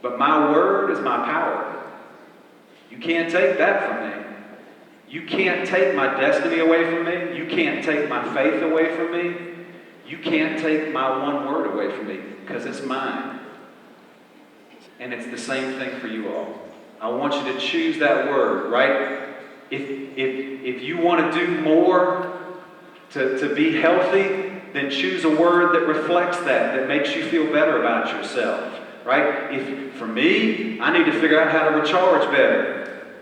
but my word is my power. You can't take that from me. You can't take my destiny away from me. You can't take my faith away from me. You can't take my one word away from me, because it's mine. And it's the same thing for you all. I want you to choose that word, right? If you want to do more to be healthy, then choose a word that reflects that makes you feel better about yourself, right? For me, I need to figure out how to recharge better,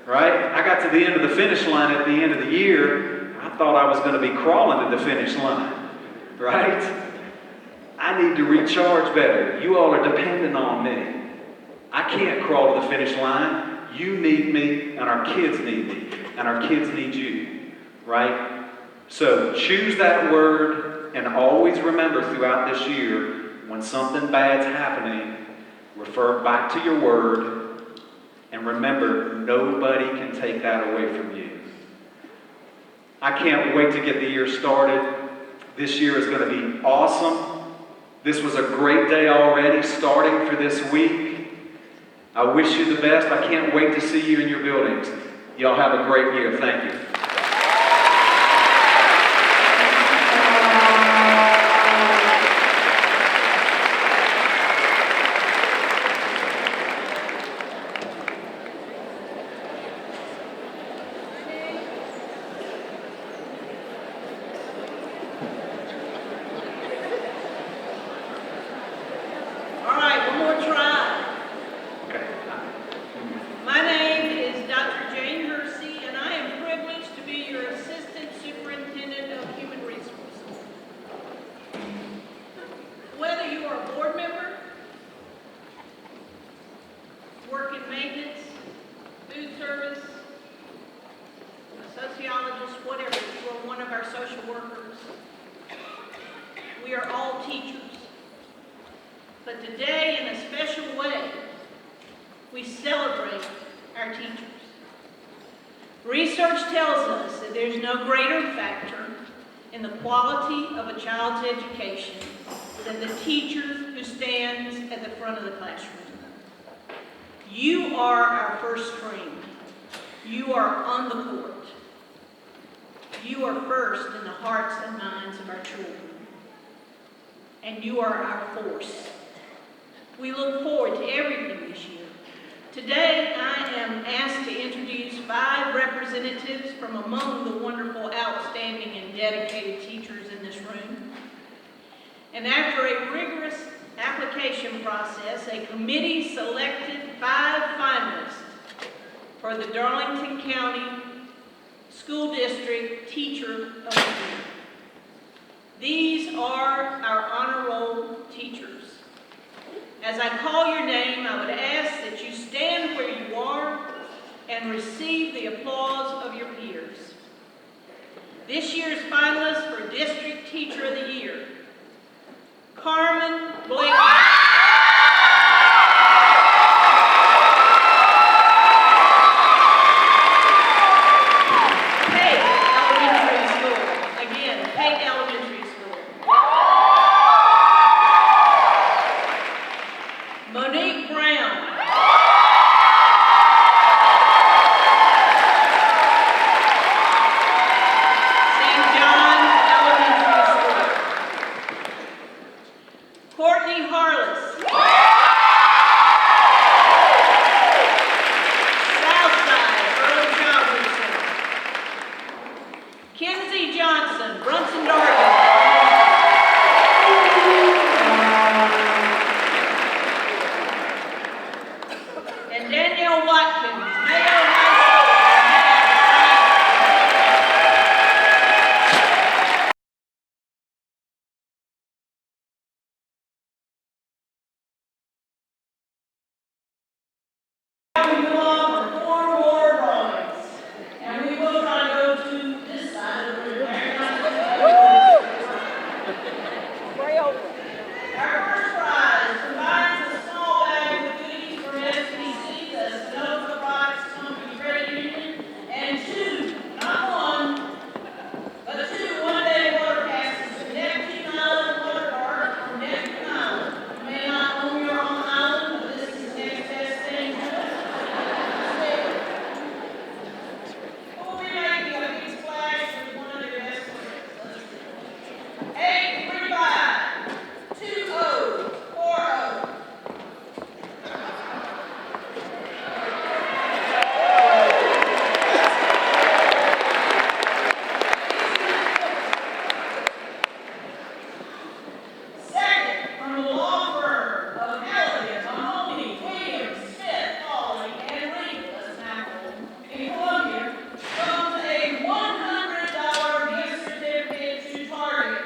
right? I got to the end of the finish line at the end of the year. I thought I was going to be crawling to the finish line, right? I need to recharge better. You all are dependent on me. I can't crawl to the finish line. You need me, and our kids need me, and our kids need you, right? So choose that word, and always remember throughout this year, when something bad's happening, refer back to your word, and remember, nobody can take that away from you. I can't wait to get the year started. This year is going to be awesome. This was a great day already, starting for this week. I wish you the best. I can't wait to see you in your buildings. Y'all have a great year. Thank you. All right, one more try. Okay. My name is Dr. Jane Hersey, and I am privileged to be your Assistant Superintendent of Human Resources. Whether you are a board member, work in maintenance, food service, a sociologist, whatever, you are one of our social workers. We are all teachers. But today, in a special way, we celebrate our teachers. Research tells us that there's no greater factor in the quality of a child's education than the teacher who stands at the front of the classroom. You are our first string. You are on the court. You are first in the hearts and minds of our children. And you are our force. We look forward to everything this year. Today, I am asked to introduce 5 representatives from among the wonderful, outstanding, and dedicated teachers in this room. And after a rigorous application process, a committee selected 5 finalists for the Darlington County School District Teacher of the Year. These are our honor roll teachers. As I call your name, I would ask that you stand where you are and receive the applause of your peers. This year's finalists for District Teacher of the Year: Carmen Blake. Courtney Hart. 835-2040. Second, from the law firm of Elliott, Mahoney, Williams, Smith, Hawley, and Reed, in Columbia, comes a $100 gift certificate to Target.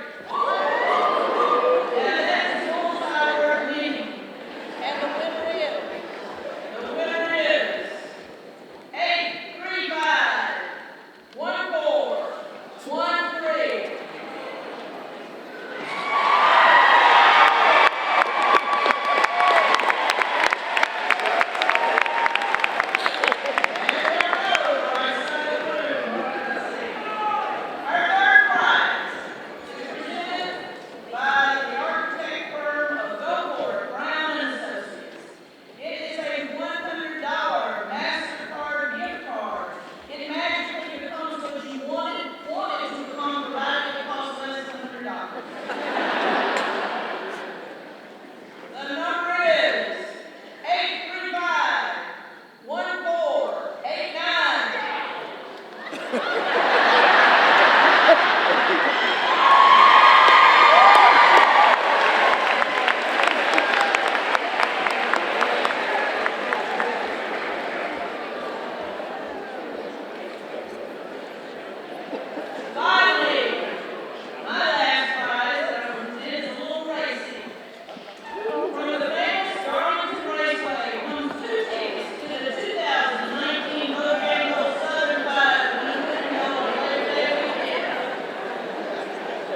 And that's multi-word meaning. And the winner is 835-1413. Our third prize is presented by the architect firm of Goforth, Brown and Associates. It is a $100 MasterCard gift card. It magically becomes what you wanted it to become, provided it costs less than $100. The number is 835-1489. Finally, my last prize that I'm going to present is a little racing. From the famous Darlington Raceway comes 2 tickets to the 2019 Convocation Southern 5 Winter Labor Day weekend.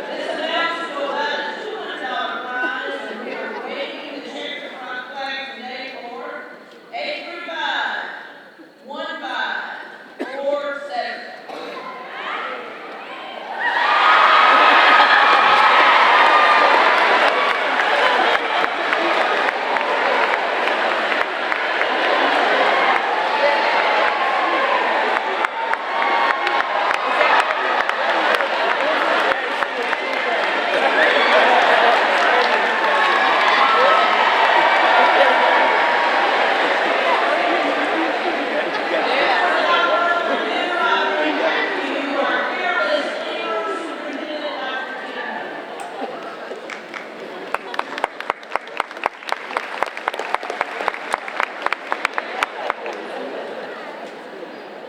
This amounts to about a $200 prize, and we are waving the checkered flag today for 835-1547.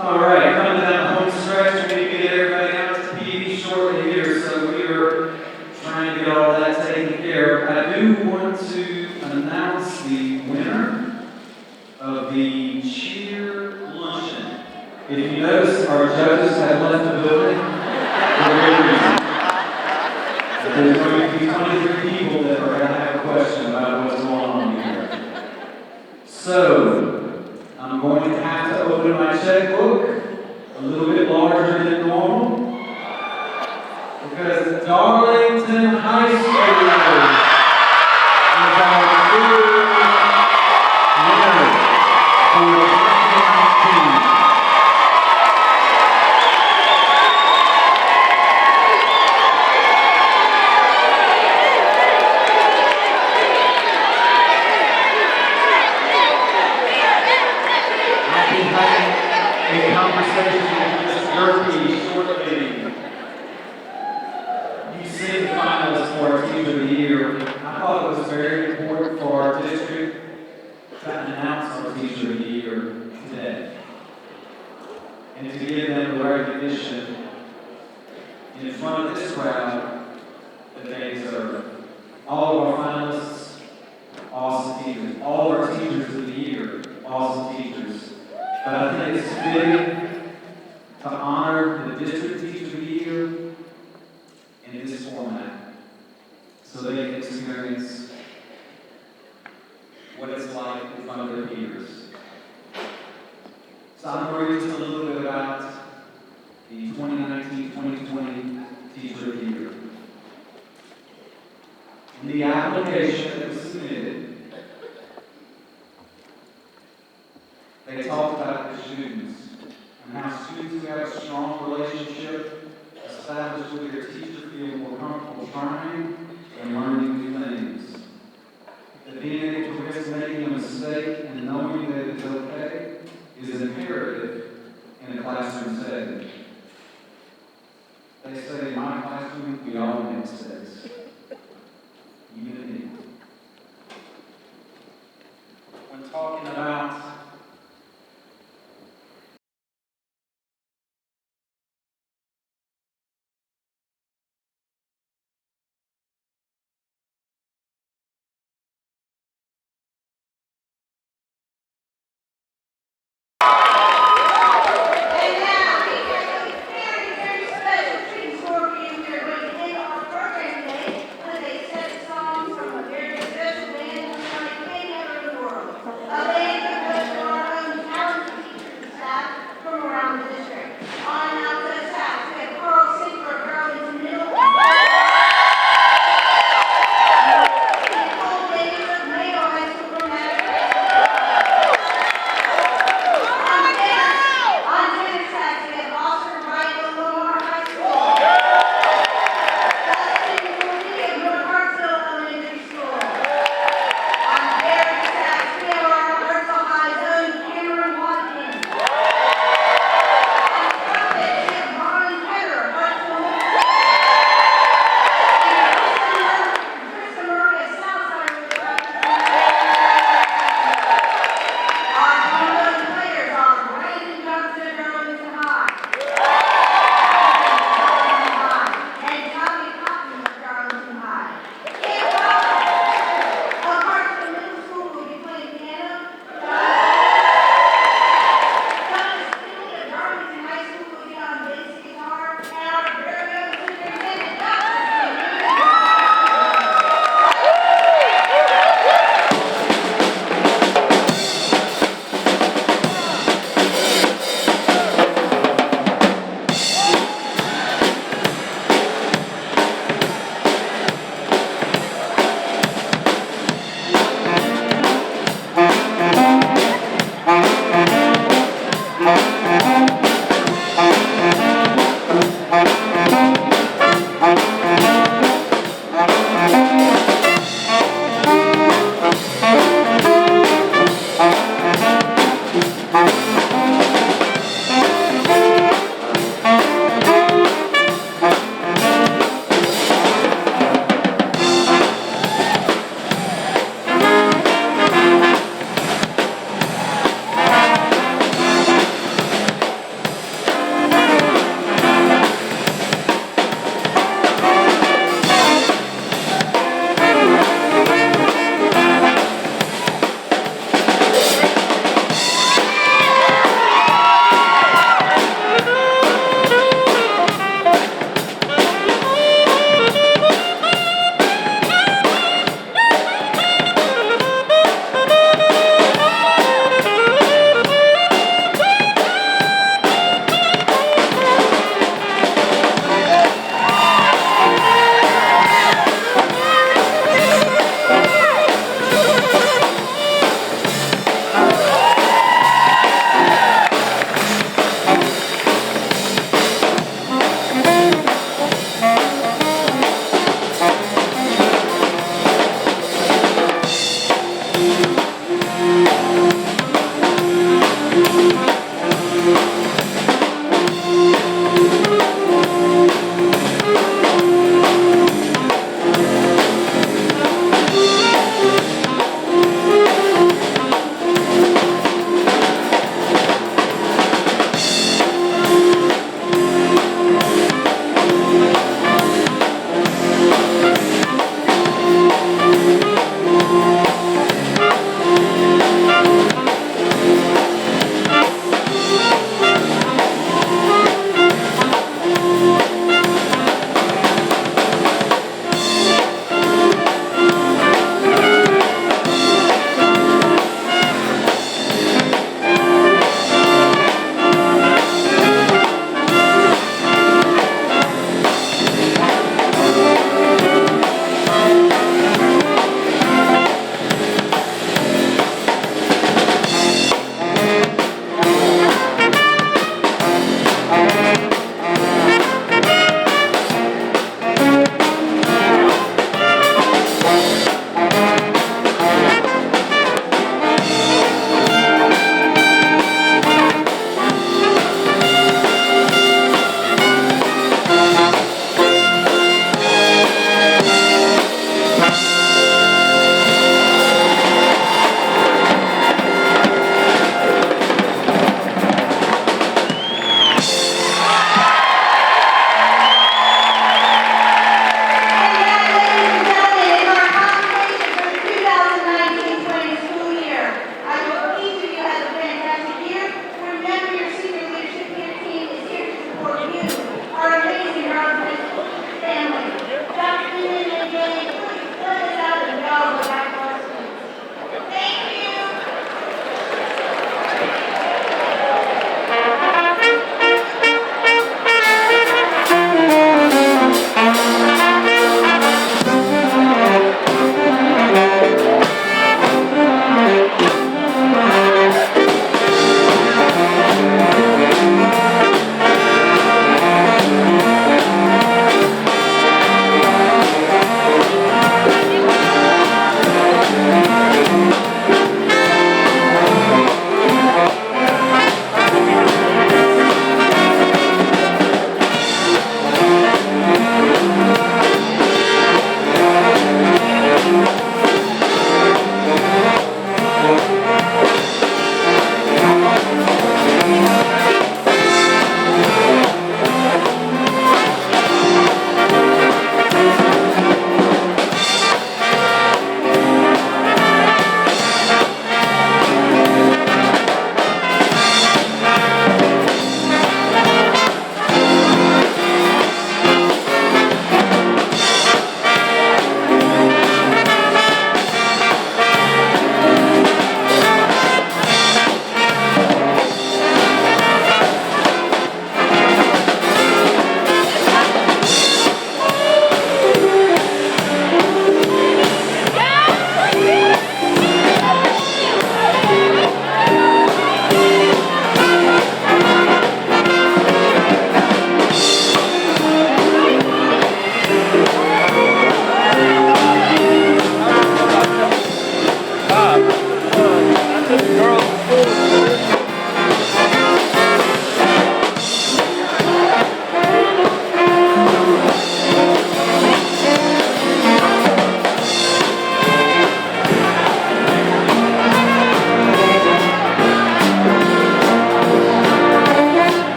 All right, coming down the home stretch, we need to get everybody out to TV shortly here, so we are trying to get all that taken care of. I do want to announce the winner of the cheer luncheon. If you notice, our judges have left the building for a good reason. There's going to be 23 people that are going to have a question about what's going on here. So, I'm going to have to open my checkbook a little bit larger than normal because Darlington High School is our third winner for 2019. A conversation with Ms. Gerke shortly. You see the finalists for our Teacher of the Year. I thought it was very important for our district to announce our Teacher of the Year today. And to give them the recognition in front of this crowd that they deserve. All of our finalists, awesome teachers. All of our Teachers of the Year, awesome teachers. But I think it's fitting to honor the District Teacher of the Year in this format so they can experience what it's like in front of their peers. So I'm going to read just a little bit about the 2019-2020 Teacher of the Year. In the application that was submitted, they talked about the students and how students who have a strong relationship established with their teacher feel more comfortable trying and learning new things. That being able to risk making a mistake and knowing that it's okay is imperative in a classroom setting. They say in my classroom, we all make mistakes.